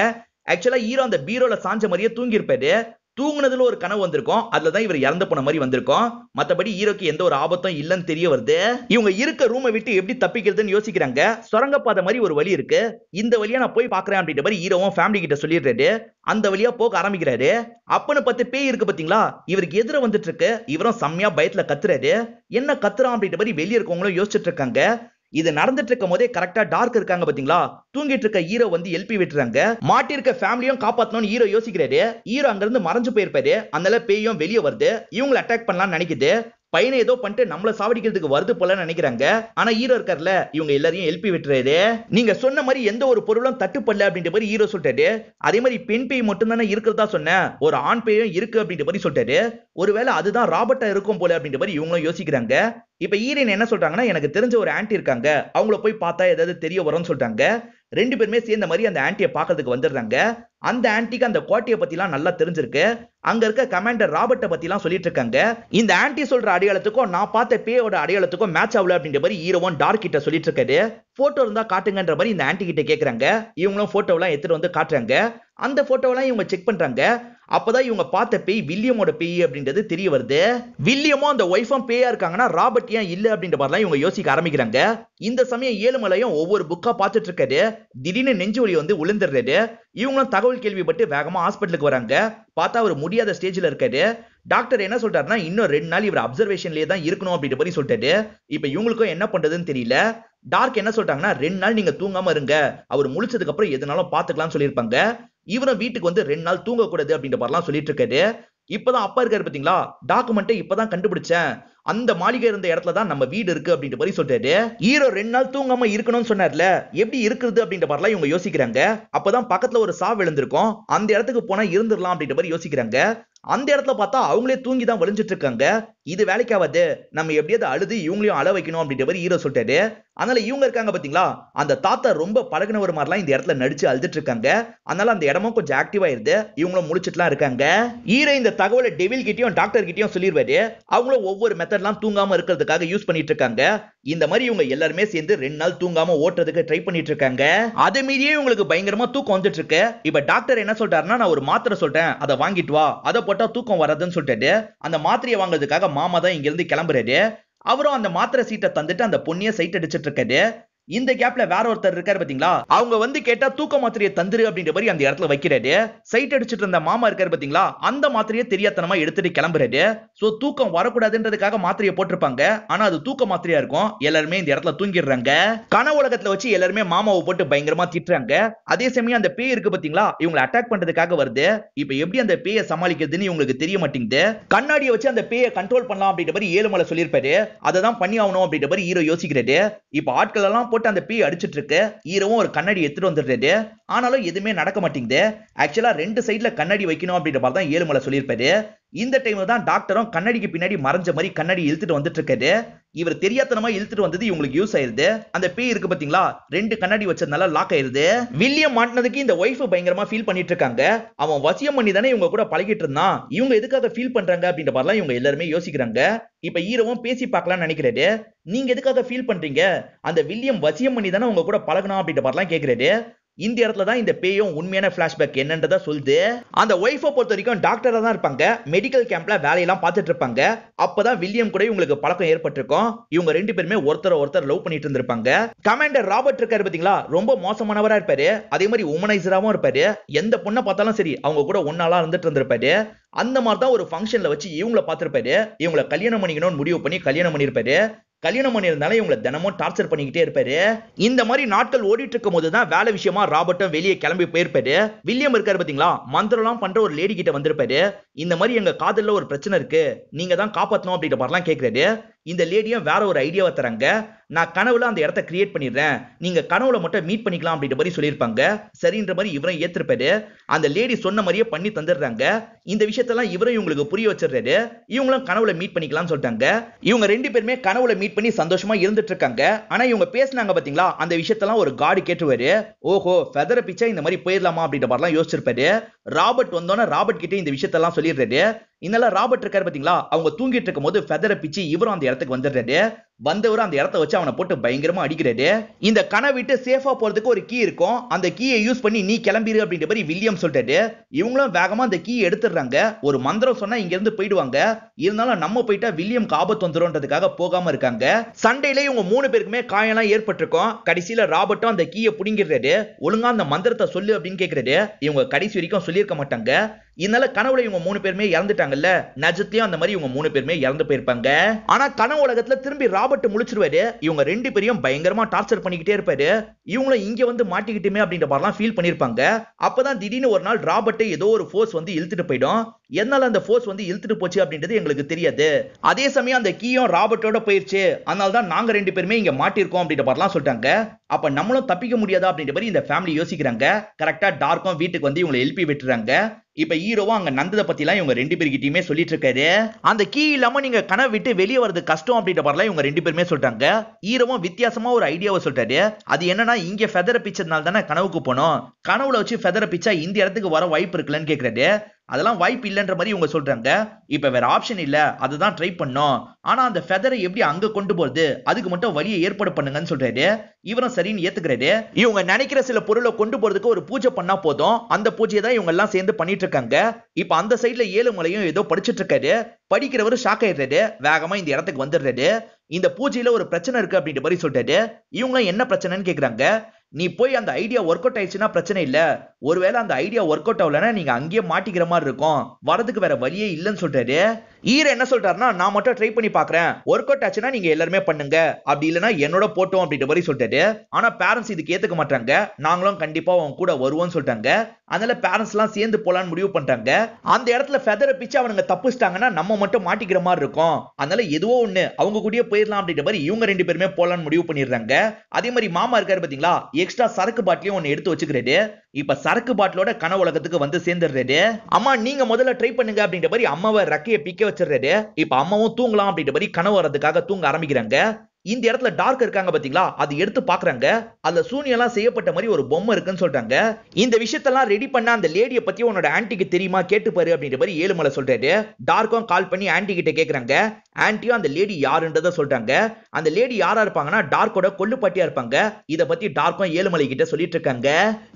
Speaker 1: ஆக்சுவலா ஹீரோ அந்த பீரோல சாஞ்ச மாதிரியே தூங்கி இருப்பாரு. தூங்குனதுல ஒரு கனவு வந்திருக்கும். அதுலதான் இவர் இறந்து போன மாதிரி வந்திருக்கும். மத்தபடி ஹீரோக்கு எந்த ஒரு ஆபத்தும் இல்லன்னு தெரிய வருது. இவங்க இருக்க ரூமை விட்டு எப்படி தப்பிக்கிறதுன்னு யோசிக்கிறாங்க. சுரங்கப்பாதை மாதிரி ஒரு வழி இருக்கு. இந்த வழியா நான் போய் பாக்குறேன் அப்படின்ற மாதிரி ஹீரோவும் ஃபேமிலி கிட்ட சொல்லிடுறாரு. அந்த வழியா போக ஆரம்பிக்கிறாரு. அப்பன்னு பார்த்து பேய் இருக்கு பாத்தீங்களா, இவருக்கு எதிர வந்துட்டு இருக்கு. இவரும் செம்மையா பயத்துல கத்துறாரு. என்ன கத்துறான் அப்படின்ற மாதிரி வெளியே இருக்கவங்களும் யோசிச்சுட்டு இருக்காங்க. இது நடந்துட்டு இருக்கும் போதே கரெக்டா டார்க் இருக்காங்க பாத்தீங்களா, தூங்கிட்டு இருக்க ஹீரோ வந்து எழுப்பி விட்டுறாங்க. மாட்டிருக்க ஃபேமிலியும் காப்பாத்தணும்னு ஹீரோ யோசிக்கிறாரு. ஹீரோ அங்க இருந்து மறைஞ்சு போயிருப்பாரு. அதனால பேயும் வெளியே வருது. இவங்களை அட்டாக் பண்ணலாம்னு நினைக்குது. பையனை ஏதோ பண்ணிட்டு நம்மள சாவடிக்கிறதுக்கு வருது போல நினைக்கிறாங்க. ஆனா ஹீரோ இருக்கார்ல, இவங்க எல்லாரையும் எழுப்பி விட்டுறாரு. நீங்க சொன்ன மாதிரி எந்த ஒரு பொருளும் தட்டுப்படல அப்படின்ற மாதிரி ஹீரோ சொல்லிட்டாரு. அதே மாதிரி பெண் பேய் மட்டும் தானே இருக்கிறதா சொன்னேன், ஒரு ஆண் பேயும் இருக்கு அப்படின்ற மாதிரி சொல்லிட்டாரு. ஒருவேளை அதுதான் ராபர்ட்டா இருக்கும் போல அப்படின்ற மாதிரி இவங்களும் யோசிக்கிறாங்க. இப்ப ஹீரோயின் என்ன சொல்றாங்கன்னா, எனக்கு தெரிஞ்ச ஒரு ஆன்ட்டி இருக்காங்க, அவங்கள போய் பார்த்தா ஏதாவது தெரிய வரும்னு சொல்லிட்டாங்க. ரெண்டு பேருமே சேர்ந்த மாதிரி அந்த ஆன்ட்டியை பார்க்கிறதுக்கு வந்துடுறாங்க. அந்த ஆன்ட்டிக்கு அந்த கோட்டையை பத்திலாம் நல்லா தெரிஞ்சிருக்கு. அங்க இருக்க கமாண்டர் ராபர்ட்டை பத்திலாம் சொல்லிட்டு இருக்காங்க. இந்த ஆன்ட்டி சொல்ற அடையாளத்துக்கும் நான் பார்த்த பேயோட அடையாளத்துக்கும் மேட்ச் ஆகல அப்படின்ற மாதிரி ஹீரோவும் டார்க் கிட்ட சொல்லிட்டு இருக்காரு. போட்டோ இருந்தா காட்டுங்கன்ற மாதிரி இந்த ஆன்ட்டி கிட்ட கேக்குறாங்க. இவங்களும் போட்டோலாம் எடுத்துட்டு வந்து காட்டுறாங்க. அந்த போட்டோலாம் இவங்க செக் பண்றாங்க. அப்பதான் இவங்க பார்த்த பேய் வில்லியமோட பேய் அப்படின்றது தெரிய வருது. வில்லியமும் அந்த ஒய்ஃபும் பேயா இருக்காங்கன்னா ராபர்ட் ஏன் இல்ல அப்படின்ற மாதிரிலாம் இவங்க யோசிக்க ஆரம்பிக்கிறாங்க. இந்த சமயம் ஏழுமலையும் ஒவ்வொரு புக்கா பார்த்துட்டு இருக்காரு. திடீர்னு நெஞ்சு வலி வந்து விழுந்துடுறாரு. இவங்களும் தகவல் கேள்விப்பட்டு வேகமா ஹாஸ்பிட்டலுக்கு வராங்க. பார்த்தா அவர் முடியாத ஸ்டேஜ்ல இருக்காரு. டாக்டர் என்ன சொல்றாருன்னா, இன்னும் 2 நாள் இவர் அப்சர்வேஷன்லயே தான் இருக்கணும் அப்படின்ற மாதிரி சொல்லிட்டாரு. இப்ப இவங்களுக்கும் என்ன பண்றதுன்னு தெரியல. டார்க் என்ன சொல்றாங்கன்னா, 2 நாள் நீங்க தூங்காம இருங்க, அவர் முழிச்சதுக்கு அப்புறம் எதுனாலும் பாத்துக்கலாம்னு சொல்லியிருப்பாங்க. இவரும் வீட்டுக்கு வந்து 2 நாள் தூங்க கூடாது அப்படின்ற மாதிரிலாம் சொல்லிட்டு இருக்காரு. இப்பதான் அப்பா இருக்காரு பாத்தீங்களா, டாக்குமெண்ட்டை இப்பதான் கண்டுபிடிச்சேன், அந்த மாளிகை இருந்த இடத்துல தான் நம்ம வீடு இருக்கு அப்படின்ற மாதிரி சொல்றாரு. ஹீரோ 2 நாள் தூங்காம இருக்கணும்னு சொன்னார்ல, எப்படி இருக்குது அப்படின்ற மாதிரிலாம் இவங்க யோசிக்கிறாங்க. அப்பதான் பக்கத்துல ஒரு சாவு விழுந்திருக்கும், அந்த இடத்துக்கு போனா இருந்துடலாம் அப்படின்ற மாதிரி யோசிக்கிறாங்க. அந்த இடத்துல பார்த்தா அவங்களே தூங்கி தான் வலிஞ்சிட்டு இருக்காங்க. இது வேலைக்காவது, நம்ம எப்படியாவது அழுது இவங்களையும் அழ வைக்கணும் அப்படின்ற மாதிரி ஹீரோ சொல்லிட்டாரு. அதனால இவங்க இருக்காங்க பாத்தீங்களா, அந்த தாத்தா ரொம்ப பழகினவர் மாதிரிலாம் இந்த இடத்துல நடிச்சு அழுதுட்டு இருக்காங்க. அதனால அந்த இடமும் கொஞ்சம் ஆக்டிவா இருந்து இவங்களும் முடிச்சிட்டுலாம் இருக்காங்க. ஹீரோ இந்த தகவலை டெவில் கிட்டயும் டாக்டர் கிட்டயும் சொல்லிடுவாரு. அவங்களும் ஒவ்வொரு மெத்தட்லாம் தூங்காம இருக்கிறதுக்காக யூஸ் பண்ணிட்டு இருக்காங்க. இந்த மாதிரி இவங்க எல்லாருமே சேர்ந்து 2 நாள் தூங்காம ஓட்டுறதுக்கு ட்ரை பண்ணிட்டு இருக்காங்க. அதை மீறியே இவங்களுக்கு பயங்கரமா தூக்கம் வந்துட்டு இருக்கு. இப்ப டாக்டர் என்ன சொல்றாருன்னா, நான் ஒரு மாத்திரை சொல்றேன், அதை வாங்கிட்டு வா, அதை போட்டா தூக்கம் வராதுன்னு சொல்லிட்டு அந்த மாத்திரையை வாங்குறதுக்காக மாமா தான் இங்க இருந்து கிளம்புறாரு. அவரும் அந்த மாத்திரை சீட்டை தந்துட்டு அந்த பொண்ணிய சைட் அடிச்சிட்டு இருக்காரு. இந்த கேப்ல வேற ஒருத்தர் இருக்காரு பாத்தீங்களா, அவங்க வந்து கேட்டா தூக்க மாத்திரையை தந்துரு அப்படின்ற மாதிரி அந்த இடத்துல வைக்கிறாரு. சைட் அடிச்சிட்டு இருந்த மாமா இருக்காரு பாத்தீங்களா, அந்த மாத்திரையை தெரியாதனமா எடுத்துட்டு கிளம்புறாரு. சோ தூக்கம் வரக்கூடாதுன்றதுக்காக மாத்திரையை போட்டிருப்பாங்க. ஆனா அது தூக்க மாத்திரையா இருக்கும். எல்லாருமே இந்த இடத்துல தூங்கிடுறாங்க. கனவு உலகத்துல வச்சு எல்லாருமே மாமாவை போட்டு பயங்கரமா திட்டுறாங்க. அதே சமயம் அந்த பேய் இருக்கு பாத்தீங்களா, இவங்களை அட்டாக் பண்றதுக்காக வருது. இப்ப எப்படி அந்த பேயை சமாளிக்கிறதுன்னு இவங்களுக்கு தெரிய மாட்டேங்குது. கண்ணாடியை வச்சு அந்த பேயை கண்ட்ரோல் பண்ணலாம் அப்படின்ற மாதிரி ஏழுமலை சொல்லியிருப்பாரு. அதை தான் பண்ணி ஆகணும் அப்படின்ற மாதிரி ஹீரோ யோசிக்கிறாரு. இப்ப ஆட்கள் எல்லாம் அந்த பேய் அடிச்சிட்டு இருக்கு. ஹீரோவும் ஒரு கண்ணாடி எடுத்துட்டு வந்துடுறாரு. ஆனாலும் எதுவுமே நடக்க மாட்டேங்குது. ஆக்சுவலா 2 சைடுல கண்ணாடி வைக்கணும் அப்படின்ற மாதிரி தான் ஏழுமலை சொல்லியிருப்பாரு. இந்த டைம்ல தான் டாக்டரும் கண்ணாடிக்கு பின்னாடி மறைஞ்ச மாதிரி கண்ணாடி இழுத்துட்டு வந்துட்டு இருக்காரு. இவர் தெரியாதனமா இழுத்துட்டு வந்தது இவங்களுக்கு யூஸ் ஆயிருது. அந்த பேய் இருக்கு பாத்தீங்களா, 2 கண்ணாடி வச்சதுனால லாக் ஆயிருது. வில்லியம் மாட்டினதுக்கு இந்த ஒய்ஃப் பயங்கரமா ஃபீல் பண்ணிட்டு இருக்காங்க. அவன் வசியம் பண்ணி தானே இவங்க கூட பழகிட்டு இருந்தான், இவங்க எதுக்காக ஃபீல் பண்றாங்க அப்படின்ற மாதிரிலாம் இவங்க எல்லாருமே யோசிக்கிறாங்க. இப்ப ஹீரோவும் பேசி பார்க்கலாம்னு நினைக்கிறாரு. நீங்க எதுக்காக ஃபீல் பண்றீங்க, அந்த வில்லியம் வசியம் பண்ணி தானே உங்க கூட பழகணும் அப்படின்ற மாதிரிலாம் கேக்குறாரு. இந்த இடத்துல தான் இந்த பேயும் உண்மையான பிளாஷ்பேக் என்னன்றத சொல்லுது. அந்த ஒய்ஃபை பொறுத்த வரைக்கும் டாக்டரா தான் இருப்பாங்க, மெடிக்கல் கேம்ப்ல வேலையெல்லாம் பார்த்துட்டு இருப்பாங்க. அப்பதான் வில்லியம் கூட இவங்களுக்கு பழக்கம் ஏற்பட்டிருக்கும். இவங்க ரெண்டு பேருமே ஒருத்தர் லவ் பண்ணிட்டு இருந்திருப்பாங்க. கமாண்டர் ராபர்ட் இருக்காரு பாத்தீங்களா, ரொம்ப மோசமானவரா இருப்பாரு, அதே மாதிரி உமனைசராவும் இருப்பாரு. எந்த பொண்ணை பார்த்தாலும் சரி அவங்க கூட ஒன்னாலாம் இருந்துட்டு இருந்திருப்பாரு. அந்த மாதிரி தான் ஒரு ஃபங்க்ஷன்ல வச்சு இவங்கள பார்த்திருப்பாரு. இவங்கள கல்யாணம் பண்ணிக்கணும்னு முடிவு பண்ணி கல்யாணம் பண்ணிருப்பாரு. கல்யாணம் பண்ணியிருந்தாலும் இவங்களை தினமும் டார்ச்சர் பண்ணிக்கிட்டே இருப்பாரு. இந்த மாதிரி நாட்கள் ஓடிட்டு இருக்கும் போதுதான் வேலை விஷயமா ராபர்ட்டும் வெளியே கிளம்பி போயிருப்பாரு. வில்லியம் இருக்காரு பாத்தீங்களா, மந்திரம்லாம் பண்ற ஒரு லேடி கிட்ட வந்திருப்பாரு. இந்த மாதிரி எங்க காதல்ல ஒரு பிரச்சனை இருக்கு, நீங்க தான் காப்பாத்தணும் அப்படின்ற மாதிரிலாம் கேட்கிறாரு. இந்த லேடியும் வேற ஒரு ஐடியாவை தராங்க. நான் கனவுல அந்த இடத்தை கிரியேட் பண்ணிடுறேன், நீங்க கனவுல மட்டும் மீட் பண்ணிக்கலாம் அப்படின்ற மாதிரி சொல்லியிருப்பாங்க. சரின்ற மாதிரி இவரும் ஏத்திருப்பாரு. அந்த லேடி சொன்ன மாதிரியே பண்ணி தந்துடுறாங்க. இந்த விஷயத்தெல்லாம் இவரும் இவங்களுக்கு புரிய வச்சிடுறாரு. இவங்களும் கனவுல மீட் பண்ணிக்கலாம்னு சொல்லிட்டாங்க. இவங்க ரெண்டு பேருமே கனவுல மீட் பண்ணி சந்தோஷமா இருந்துட்டு இருக்காங்க. ஆனா இவங்க பேசினாங்க பாத்தீங்களா, அந்த விஷயத்தெல்லாம் ஒரு காடு கேட்டுவாரு. ஓஹோ, ஃபெதரை பிச்சா இந்த மாதிரி போயிடலாமா அப்படின்ற மாதிரிலாம் யோசிச்சிருப்பாரு. ராபர்ட் வந்தோன்னா ராபர்ட் கிட்ட இந்த விஷயத்தெல்லாம் சொல்லிடுறாரு. இதெல்லாம் ராபர்ட் இருக்காரு பாத்தீங்களா, அவங்க தூங்கிட்டு இருக்கும் போது ஃபெதரை பிச்சு இவரும் அந்த இடத்துக்கு வந்துடுறாரு. வந்தவர் அந்த இடத்த வச்சு அவனை போட்டு பயங்கரமா அடிக்கிறாரு. இந்த கனவை விட்டு சேஃபா போறதுக்கு ஒரு கீ இருக்கும், அந்த கீயை யூஸ் பண்ணி நீ கிளம்பிரு அப்படின்ற மாதிரி வில்லியம் சொல்லிட்டாரு. இவங்களும் வேகமா அந்த கீயை எடுத்துடுறாங்க. ஒரு மந்திரம் சொன்னா இங்க இருந்து போயிடுவாங்க. இருந்தாலும் நம்ம போயிட்டா வில்லியம்க்கு ஆபத்து வந்துரும்ன்றதுக்காக போகாம இருக்காங்க. சண்டையில இவங்க மூணு பேருக்குமே காயெல்லாம் ஏற்பட்டிருக்கும். கடைசியில ராபர்ட்டும் அந்த கீயை புடிங்கிடுறாரு. ஒழுங்கா அந்த மந்திரத்தை சொல்லு அப்படின்னு கேக்குறாரு. இவங்க கடைசி வரைக்கும் சொல்லியிருக்க மாட்டாங்க. இதனால கனவுல இவங்க மூணு பேருமே இறந்துட்டாங்கல்ல, நிஜத்தையும் அந்த மாதிரி இவங்க மூணு பேருமே இறந்து போயிருப்பாங்க. ஆனா கனவு உலகத்துல திரும்பி ராபர்ட் முழிச்சிருவாரு. இவங்க ரெண்டு பேரையும் பயங்கரமா டார்ச்சர் பண்ணிக்கிட்டே இருப்பாரு. இவங்களும் இங்க வந்து மாட்டிக்கிட்டுமே அப்படின்ற மாதிரிலாம் ஃபீல் பண்ணிருப்பாங்க. அப்பதான் திடீர்னு ஒரு நாள் ராபர்ட்டை ஏதோ ஒரு ஃபோர்ஸ் வந்து இழுத்துட்டு போயிடும். என்னால அந்த ஃபோர்ஸ் வந்து இழுத்துட்டு போச்சு அப்படின்றது எங்களுக்கு தெரியாது. அதே சமயம் அந்த கீயும் ராபர்ட்டோட போயிருச்சு, அதனால தான் நாங்க ரெண்டு பேருமே இங்க மாட்டிருக்கோம் அப்படின்ற மாதிரிலாம் சொல்லிட்டாங்க. அப்ப நம்மளும் தப்பிக்க முடியாதா அப்படின்ற மாதிரி இந்த ஃபேமிலி யோசிக்கிறாங்க. கரெக்டா டார்க்கும் வீட்டுக்கு வந்து இவங்களை எழுப்பி விட்டுறாங்க. இப்ப ஹீரோவா அங்க நந்தத பத்திலாம் இவங்க ரெண்டு பேர்கிட்டயுமே சொல்லிட்டு இருக்காரு. அந்த கீ இல்லாம நீங்க கனவு விட்டு வெளியே வரது கஷ்டம் அப்படின்ற மாதிரிலாம் இவங்க ரெண்டு பேருமே சொல்லிட்டாங்க. ஹீரோவும் வித்தியாசமா ஒரு ஐடியாவை சொல்லிட்டாரு. அது என்னன்னா, இங்க ஃபெதரை பிச்சதுனால தானே கனவுக்கு போனோம், கனவுல வச்சு ஃபெதரை பிச்சா இந்த இடத்துக்கு வர வாய்ப்பு இருக்குல்லன்னு கேக்குறாரு. அதெல்லாம் வாய்ப்பு இல்லைன்ற மாதிரி இவங்க சொல்றாங்க. இப்ப வேற ஆப்ஷன் இல்ல, அதுதான் ட்ரை பண்ணோம். ஆனா அந்த ஃபெதரை எப்படி அங்க கொண்டு போறது, அதுக்கு மட்டும் வழியை ஏற்பாடு பண்ணுங்கன்னு சொல்றாரு. இவரும் சரின்னு ஏத்துக்கிறாரு. இவங்க நினைக்கிற சில பொருளை கொண்டு போறதுக்கு ஒரு பூஜை பண்ணா போதும். அந்த பூஜையை தான் இவங்க எல்லாம் சேர்ந்து பண்ணிட்டு இருக்காங்க. இப்ப அந்த சைடுல ஏழுமலையும் ஏதோ படிச்சிட்டு இருக்காரு. படிக்கிறவரு ஷாக் ஆயிடுறாரு. வேகமா இந்த இடத்துக்கு வந்துடுறாரு. இந்த பூஜையில ஒரு பிரச்சனை இருக்கு அப்படின்ற மாதிரி சொல்றாரு. இவங்க என்ன பிரச்சனைன்னு கேக்குறாங்க. நீ போய் அந்த ஐடியா ஒர்க் அவுட் ஆயிடுச்சுன்னா பிரச்சனை இல்ல, ஒருவேளை அந்த ஐடியா ஒர்க் அவுட் ஆகலன்னா நீங்க அங்கேயே மாட்டிக்கிற மாதிரி இருக்கும், வரதுக்கு வேற வழியே இல்லைன்னு சொல்றாரு. ஈர என்ன சொல்றாருன்னா, நான் மட்டும் ட்ரை பண்ணி பாக்குறேன், ஒர்க் அவுட் ஆச்சுன்னா நீங்க எல்லாருமே பண்ணுங்க, அப்படி இல்லைன்னா என்னோட போட்டோம் அப்படின்ற மாதிரி சொல்றாரு. ஆனா பேரண்ட்ஸ் இதுக்கு ஏத்துக்க மாட்டாங்க. நாங்களும் கண்டிப்பா அவங்க கூட வருவோம்னு சொல்லிட்டாங்க. அதனால பேரண்ட்ஸ் எல்லாம் சேர்ந்து போலான்னு முடிவு பண்றாங்க. அந்த இடத்துல ஃபெதரை பிச்சு அவனுங்க தப்பிச்சிட்டாங்கன்னா நம்ம மட்டும் மாட்டிக்கிற மாதிரி இருக்கும். அதனால எதுவோ ஒண்ணு அவங்க கூடயே போயிடலாம் அப்படின்ற மாதிரி இவங்க ரெண்டு பேருமே போலான்னு முடிவு பண்ணிடுறாங்க. அதே மாதிரி மாமா இருக்காரு பாத்தீங்களா, எக்ஸ்ட்ரா சரக்கு பாட்டிலையும் ஒன்னு எடுத்து வச்சுக்கிறாரு. இப்ப சரக்கு பாட்டிலோட கனவு உலகத்துக்கு வந்து சேர்ந்துடுறாரு. அம்மா நீங்க முதல்ல ட்ரை பண்ணுங்க அப்படின்ற மாதிரி அம்மாவை ரக்கையை பிக்க வச்சிடுறாரு. இப்ப அம்மாவும் தூங்கலாம் அப்படின்ற மாதிரி கனவு வரதுக்காக தூங்க ஆரம்பிக்கிறாங்க. இந்த இடத்துல டார்க் இருக்காங்க பாத்தீங்களா, அது எடுத்து பாக்குறாங்க. அதுல சூனியெல்லாம் செய்யப்பட்ட மாதிரி ஒரு பொம்மை இருக்குன்னு சொல்றாங்க. இந்த விஷயத்தெல்லாம் ரெடி பண்ண அந்த லேடியை பத்தி உன்னோட ஆன்டிக்கு தெரியுமா கேட்டு பாரு அப்படின்ற மாதிரி ஏழுமலை சொல்றாரு. டார்க்கும் கால் பண்ணி ஆன்டி கிட்ட கேக்குறாங்க. ஆன்டியும் அந்த லேடி யாருன்றத சொல்றாங்க. அந்த லேடி யாரா இருப்பாங்கன்னா டார்க்கோட கொள்ளுப்பாட்டியா இருப்பாங்க. இத பத்தி டார்க்கும் ஏழுமலை கிட்ட சொல்லிட்டு இருக்காங்க.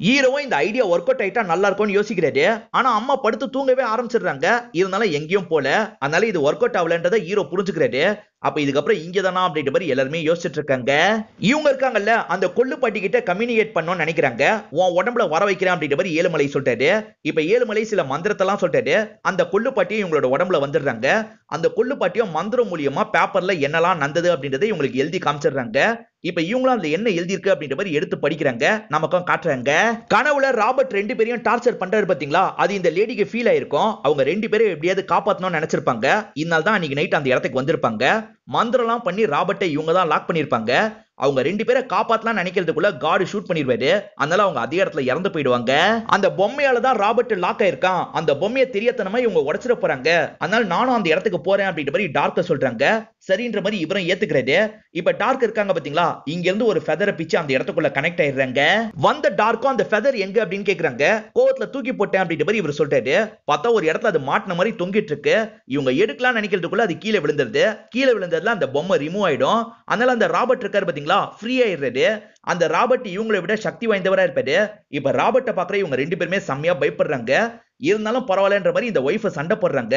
Speaker 1: ஹீரோவும் இந்த ஐடியா ஒர்க் அவுட் ஆயிட்டா நல்லா இருக்கும்னு யோசிக்கிறாரு. ஆனா அம்மா படுத்து தூங்கவே ஆரம்பிச்சிடுறாங்க. இருந்தாலும் எங்கேயும் போல, அதனால இது ஒர்க் அவுட் ஆகலன்றத ஹீரோ புரிஞ்சுக்கிறாரு. அப்ப இதுக்கப்புறம் இங்கதானா அப்படின்ற மாதிரி எல்லாருமே யோசிச்சுட்டு இருக்காங்க. இவங்க இருக்காங்கல்ல, அந்த கொள்ளுப்பாட்டி கிட்ட கம்யூனிகேட் பண்ணணும்னு நினைக்கிறாங்க. உன் உடம்புல வர வைக்கிறேன் அப்படின்ற மாதிரி ஏழுமலை சொல்றாரு. இப்ப ஏழுமலை சில மந்திரத்தெல்லாம் சொல்றாரு. அந்த கொள்ளுப்பாட்டியும் இவங்களோட உடம்புல வந்துடுறாங்க. அந்த கொள்ளுப்பாட்டியும் மந்திரம் மூலியமா பேப்பர்ல என்னெல்லாம் நடந்தது அப்படின்றத இவங்களுக்கு எழுதி காமிச்சிடுறாங்க. இப்ப இவங்களும் அந்த என்ன எழுதி இருக்கு அப்படின்ற மாதிரி எடுத்து படிக்கிறாங்க. நமக்கும் காட்டுறாங்க. கனவுல ராபர்ட் ரெண்டு பேரையும் டார்ச்சர் பண்றாரு பாத்தீங்களா, அது இந்த லேடிக்கு ஃபீல் ஆயிருக்கும். அவங்க ரெண்டு பேரும் எப்படியாவது காப்பாத்தணும்னு நினைச்சிருப்பாங்க. இதனால தான் அன்னைக்கு நைட் அந்த இடத்துக்கு வந்திருப்பாங்க. மந்திரம்லாம் பண்ணி ராபர்ட்டை இவங்க தான் லாக் பண்ணிருப்பாங்க. அவங்க ரெண்டு பேரை காப்பாத்தலாம் நினைக்கிறதுக்குள்ள காட் ஷூட் பண்ணிடுவாரு. அதனால அவங்க அதே இடத்துல இறந்து போயிடுவாங்க. அந்த பொம்மையால தான் ராபர்ட் லாக் ஆயிருக்கான். அந்த பொம்மையை தெரியத்தனமா இவங்க உடைச்சிட போறாங்க. அதனால நானும் அந்த இடத்துக்கு போறேன் அப்படின்ற மாதிரி டார்க்க சொல்றாங்க. சரின்ற மாதிரி இவரும் ஏத்துக்கிறாரு. இப்ப டார்க் இருக்காங்க பாத்தீங்களா, இங்க இருந்து ஒரு ஃபெதரை பிச்சு அந்த இடத்துக்குள்ள கனெக்ட் ஆயிடுறாங்க. வந்த டார்க்கும் அந்த ஃபெதர் எங்க அப்படின்னு கேக்குறாங்க. கோவத்துல தூக்கி போட்டேன் அப்படின்ற மாதிரி இவர் சொல்றாரு. பார்த்தா ஒரு இடத்துல அது மாட்டின மாதிரி தொங்கிட்டு இருக்கு. இவங்க எடுக்கலாம் நினைக்கிறதுக்குள்ள அது கீழே விழுந்துருது. கீழே விழுந்ததுல அந்த பொம்மை ரிமூவ் ஆயிடும். அதனால அந்த ராபர்ட் இருக்காரு பாத்தீங்களா, பாத்தீங்களா ஃப்ரீ ஆயிடுறாரு. அந்த ராபர்ட் இவங்களை விட சக்தி வாய்ந்தவரா இருப்பாரு. இப்ப ராபர்ட்டை பாக்குற இவங்க 2 பேருமே செம்மையா பயப்படுறாங்க. இருந்தாலும் பரவாயில்லன்ற மாதிரி இந்த ஒய்ஃபை சண்டை போடுறாங்க.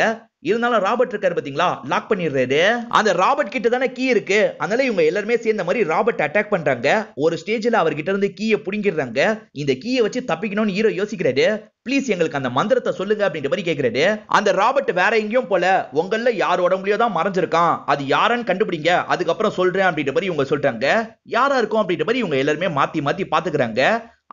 Speaker 1: இருந்தாலும் ராபர்ட் இருக்காரு பாத்தீங்களா, லாக் பண்ணிடுறாரு. அந்த ராபர்ட் கிட்ட தானே கீ இருக்கு. அதனால இவங்க எல்லாருமே சேர்ந்த மாதிரி ராபர்ட் அட்டாக் பண்றாங்க. ஒரு ஸ்டேஜ்ல அவர்கிட்ட இருந்து கீயை புடிங்கிடுறாங்க. இந்த கீயை வச்சு தப்பிக்கணும்னு ஹீரோ யோசிக்கிறாரு. ப்ளீஸ் எங்களுக்கு அந்த மந்திரத்தை சொல்லுங்க அப்படின்ற மாதிரி கேக்குறாரு. அந்த ராபர்ட் வேற எங்கேயும் போல, உங்கள யார் உடம்புலயோ தான் மறைஞ்சிருக்கான், அது யாருன்னு கண்டுபிடிங்க, அதுக்கப்புறம் சொல்றேன் அப்படின்ற மாதிரி இவங்க சொல்றாங்க. யாரா இருக்கும் அப்படின்ற மாதிரி இவங்க எல்லாருமே மாத்தி மாத்தி பாத்துக்கிறாங்க.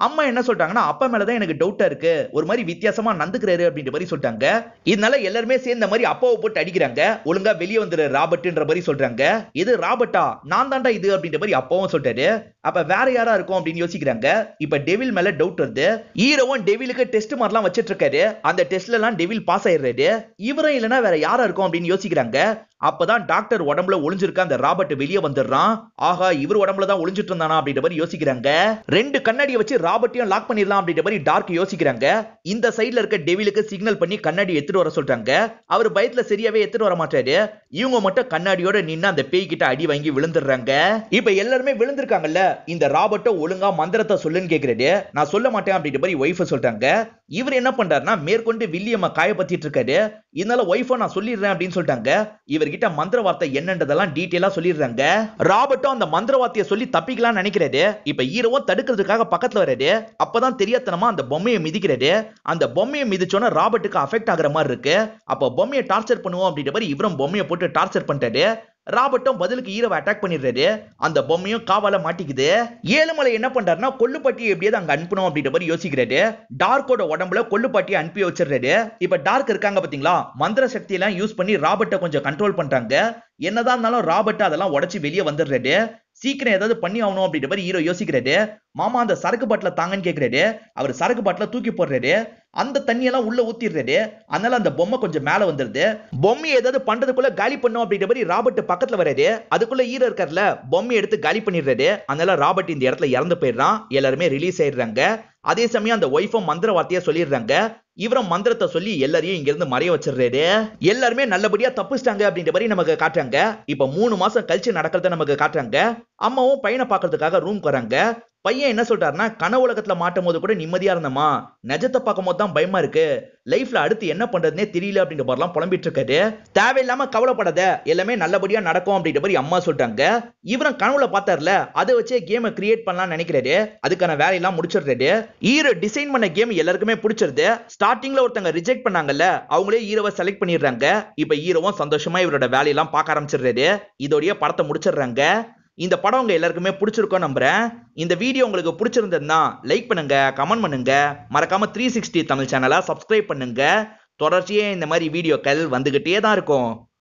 Speaker 1: அம்மா என்ன சொல்றாங்கன்னா, அப்பா மேலதான் எனக்கு டவுட்டா இருக்கு, ஒரு மாதிரி வித்தியாசமா நந்துக்கிறாரு அப்படின்ற மாதிரி சொல்றாங்க. இதனால எல்லாருமே சேர்ந்த மாதிரி அப்பாவை போட்டு அடிக்கிறாங்க. ஒழுங்கா வெளியே வந்துரு ராபர்ட்ன்ற மாதிரி சொல்றாங்க. இது ராபர்ட்டா, நான் தான்டா இது அப்படின்ற மாதிரி அப்பாவும் சொல்றாரு. அப்ப வேற யாரா இருக்கும் அப்படின்னு யோசிக்கிறாங்க. இப்ப டெவில் மேல டவுட் வருது. ஹீரோவும் டெவிலுக்கு டெஸ்ட் மாதிரிலாம் வச்சிட்டு இருக்காரு. அந்த டெஸ்ட்ல எல்லாம் டெவில் பாஸ் ஆயிடுறாரு. இவரும் இல்லனா வேற யாரா இருக்கும் அப்படின்னு யோசிக்கிறாங்க. அப்பதான் டாக்டர் உடம்புல ஒளிஞ்சிருக்க அந்த ராபர்ட் வெளியே வந்துடுறான். ஆஹா, இவர் உடம்புல தான் ஒளிஞ்சிட்டு இருந்தானா அப்படின்ற மாதிரி யோசிக்கிறாங்க. 2 கண்ணாடியை வச்சு ராபர்ட்டையும் லாக் பண்ணிடலாம் அப்படின்ற மாதிரி டார்க் யோசிக்கிறாங்க. இந்த சைடுல இருக்க டெவிலுக்கு சிக்னல் பண்ணி கண்ணாடி எடுத்துட்டு வர சொல்றாங்க. அவர் பயத்துல சரியாவே எடுத்துட்டு வர மாட்டாரு. இவங்க மட்டும் கண்ணாடியோட நின்னு அந்த பேய் கிட்ட அடி வாங்கி விழுந்துடுறாங்க. இப்ப எல்லாருமே விழுந்திருக்காங்கல்ல, இந்த ராபர்ட்டோ ஒழுங்கா மந்திரத்தை சொல்லுன்னு கேக்குறாரு. நான் சொல்ல மாட்டேன் அப்படின்ற மாதிரி ஒய்ஃபை சொல்றாங்க. இவர் என்ன பண்றாருன்னா, மேற்கொண்டு வில்லியம்மா காயப்பத்திட்டு இருக்காரு. இதனால ஒய்ஃபை நான் சொல்லிடுறேன் அப்படின்னு சொல்லிட்டாங்க. இவர்கிட்ட மந்திர வார்த்தை என்னன்றதெல்லாம் டீடைலா சொல்லிடுறாங்க. ராபர்ட்டும் அந்த மந்திர வார்த்தையை சொல்லி தப்பிக்கலாம்னு நினைக்கிறாரு. இப்ப ஹீரோவும் தடுக்கிறதுக்காக பக்கத்துல வராரு. அப்பதான் தெரியாதனமா அந்த பொம்மையை மிதிக்கிறாரு. அந்த பொம்மையை மிதிச்சோன்னா ராபர்ட்டுக்கு அஃபெக்ட் ஆகுற மாதிரி இருக்கு. அப்ப பொம்மையை டார்ச்சர் பண்ணுவோம் அப்படின்ற மாதிரி இவரும் பொம்மையை போட்டு டார்ச்சர் பண்ணிட்டாரு. ராபர்ட்டும் பதிலுக்கு ஹீரோவை அட்டாக் பண்ணிடுறாரு. அந்த பொம்மையும் காவால மாட்டிக்குது. ஏழுமலை என்ன பண்றாருன்னா, கொல்லுப்பாட்டியை எப்படியாவது அங்க அனுப்பணும் அப்படின்ற மாதிரி யோசிக்கிறாரு. டார்க்கோட உடம்புல கொல்லுப்பாட்டியை அனுப்பி வச்சிடுறாரு. இப்ப டார்க் இருக்காங்க பாத்தீங்களா, மந்திர சக்தி எல்லாம் யூஸ் பண்ணி ராபர்ட்டை கொஞ்சம் கண்ட்ரோல் பண்றாங்க. என்னதான் இருந்தாலும் ராபர்ட் அதெல்லாம் உடைச்சு வெளியே வந்துடுறாரு. சீக்கிரம் ஏதாவது பண்ணி ஆகணும் அப்படின்ற மாதிரி ஹீரோ யோசிக்கிறாரு. மாமா அந்த சரக்கு பாட்டில தாங்கன்னு கேக்குறாரு. அவர் சரக்கு பாட்டில தூக்கி போடுறாரு. அந்த தண்ணியெல்லாம் உள்ள ஊத்திடுறாரு. அதனால அந்த பொம்மை கொஞ்சம் மேல வந்துருது. பொம்மையை ஏதாவது பண்றதுக்குள்ள காலி பண்ணும் அப்படின்ற மாதிரி ராபர்ட் பக்கத்துல வராரு. அதுக்குள்ள ஹீரோ இருக்கார்ல, பொம்மையை எடுத்து காலி பண்ணிடுறாரு. அதனால ராபர்ட் இந்த இடத்துல இறந்து போயிடுறான். எல்லாருமே ரிலீஸ் ஆயிடுறாங்க. அதே சமயம் அந்த ஒய்ஃபும் மந்திர வார்த்தையா சொல்லிடுறாங்க. இவரும் மந்திரத்தை சொல்லி எல்லாரையும் இங்க இருந்து மறைய வச்சிடுறாரு. எல்லாருமே நல்லபடியா தப்பிச்சிட்டாங்க அப்படின்ற மாதிரி நமக்கு காட்டுறாங்க. இப்ப 3 மாசம் கழிச்சு நடக்கிறத நமக்கு காட்டுறாங்க. அம்மாவும் பையனை பாக்குறதுக்காக ரூம் வராங்க. பையன் என்ன சொல்றாருன்னா, கனவு உலகத்துல மாட்டும் போது கூட நிம்மதியா இருந்தமா, நிஜத்தை பார்க்கும் போது தான் பயமா இருக்கு, லைஃப்ல அடுத்து என்ன பண்றதுனே தெரியல அப்படின்ற மாதிரிலாம் புலம்பிட்டு இருக்காரு. தேவையில்லாம கவலைப்படாத, எல்லாமே நல்லபடியா நடக்கும் அப்படின்ற மாதிரி அம்மா சொல்றாங்க. இவரும் கனவுல பார்த்தார்ல, அதை வச்சே கேமை கிரியேட் பண்ணலாம்னு நினைக்கிறாரு. அதுக்கான வேலையெல்லாம் முடிச்சிடுறாரு. ஹீரோ டிசைன் பண்ண கேம் எல்லாருக்குமே பிடிச்சிருது. ஸ்டார்டிங்ல ஒருத்தங்க ரிஜெக்ட் பண்ணாங்கல்ல, அவங்களே ஹீரோவை செலக்ட் பண்ணிடுறாங்க. இப்ப ஹீரோவும் சந்தோஷமா இவரோட வேலையெல்லாம் பார்க்க ஆரம்பிச்சிடுறாரு. இதோடைய படத்தை முடிச்சிடுறாங்க. இந்த படம் உங்க எல்லாருக்குமே பிடிச்சிருக்கும் நம்புறேன். இந்த வீடியோ உங்களுக்கு பிடிச்சிருந்ததுன்னா லைக் பண்ணுங்க, கமெண்ட் பண்ணுங்க, மறக்காம 360 தமிழ் சேனலை சப்ஸ்கிரைப் பண்ணுங்க. தொடர்ச்சியே இந்த மாதிரி வீடியோக்கள் வந்துகிட்டே தான் இருக்கும்.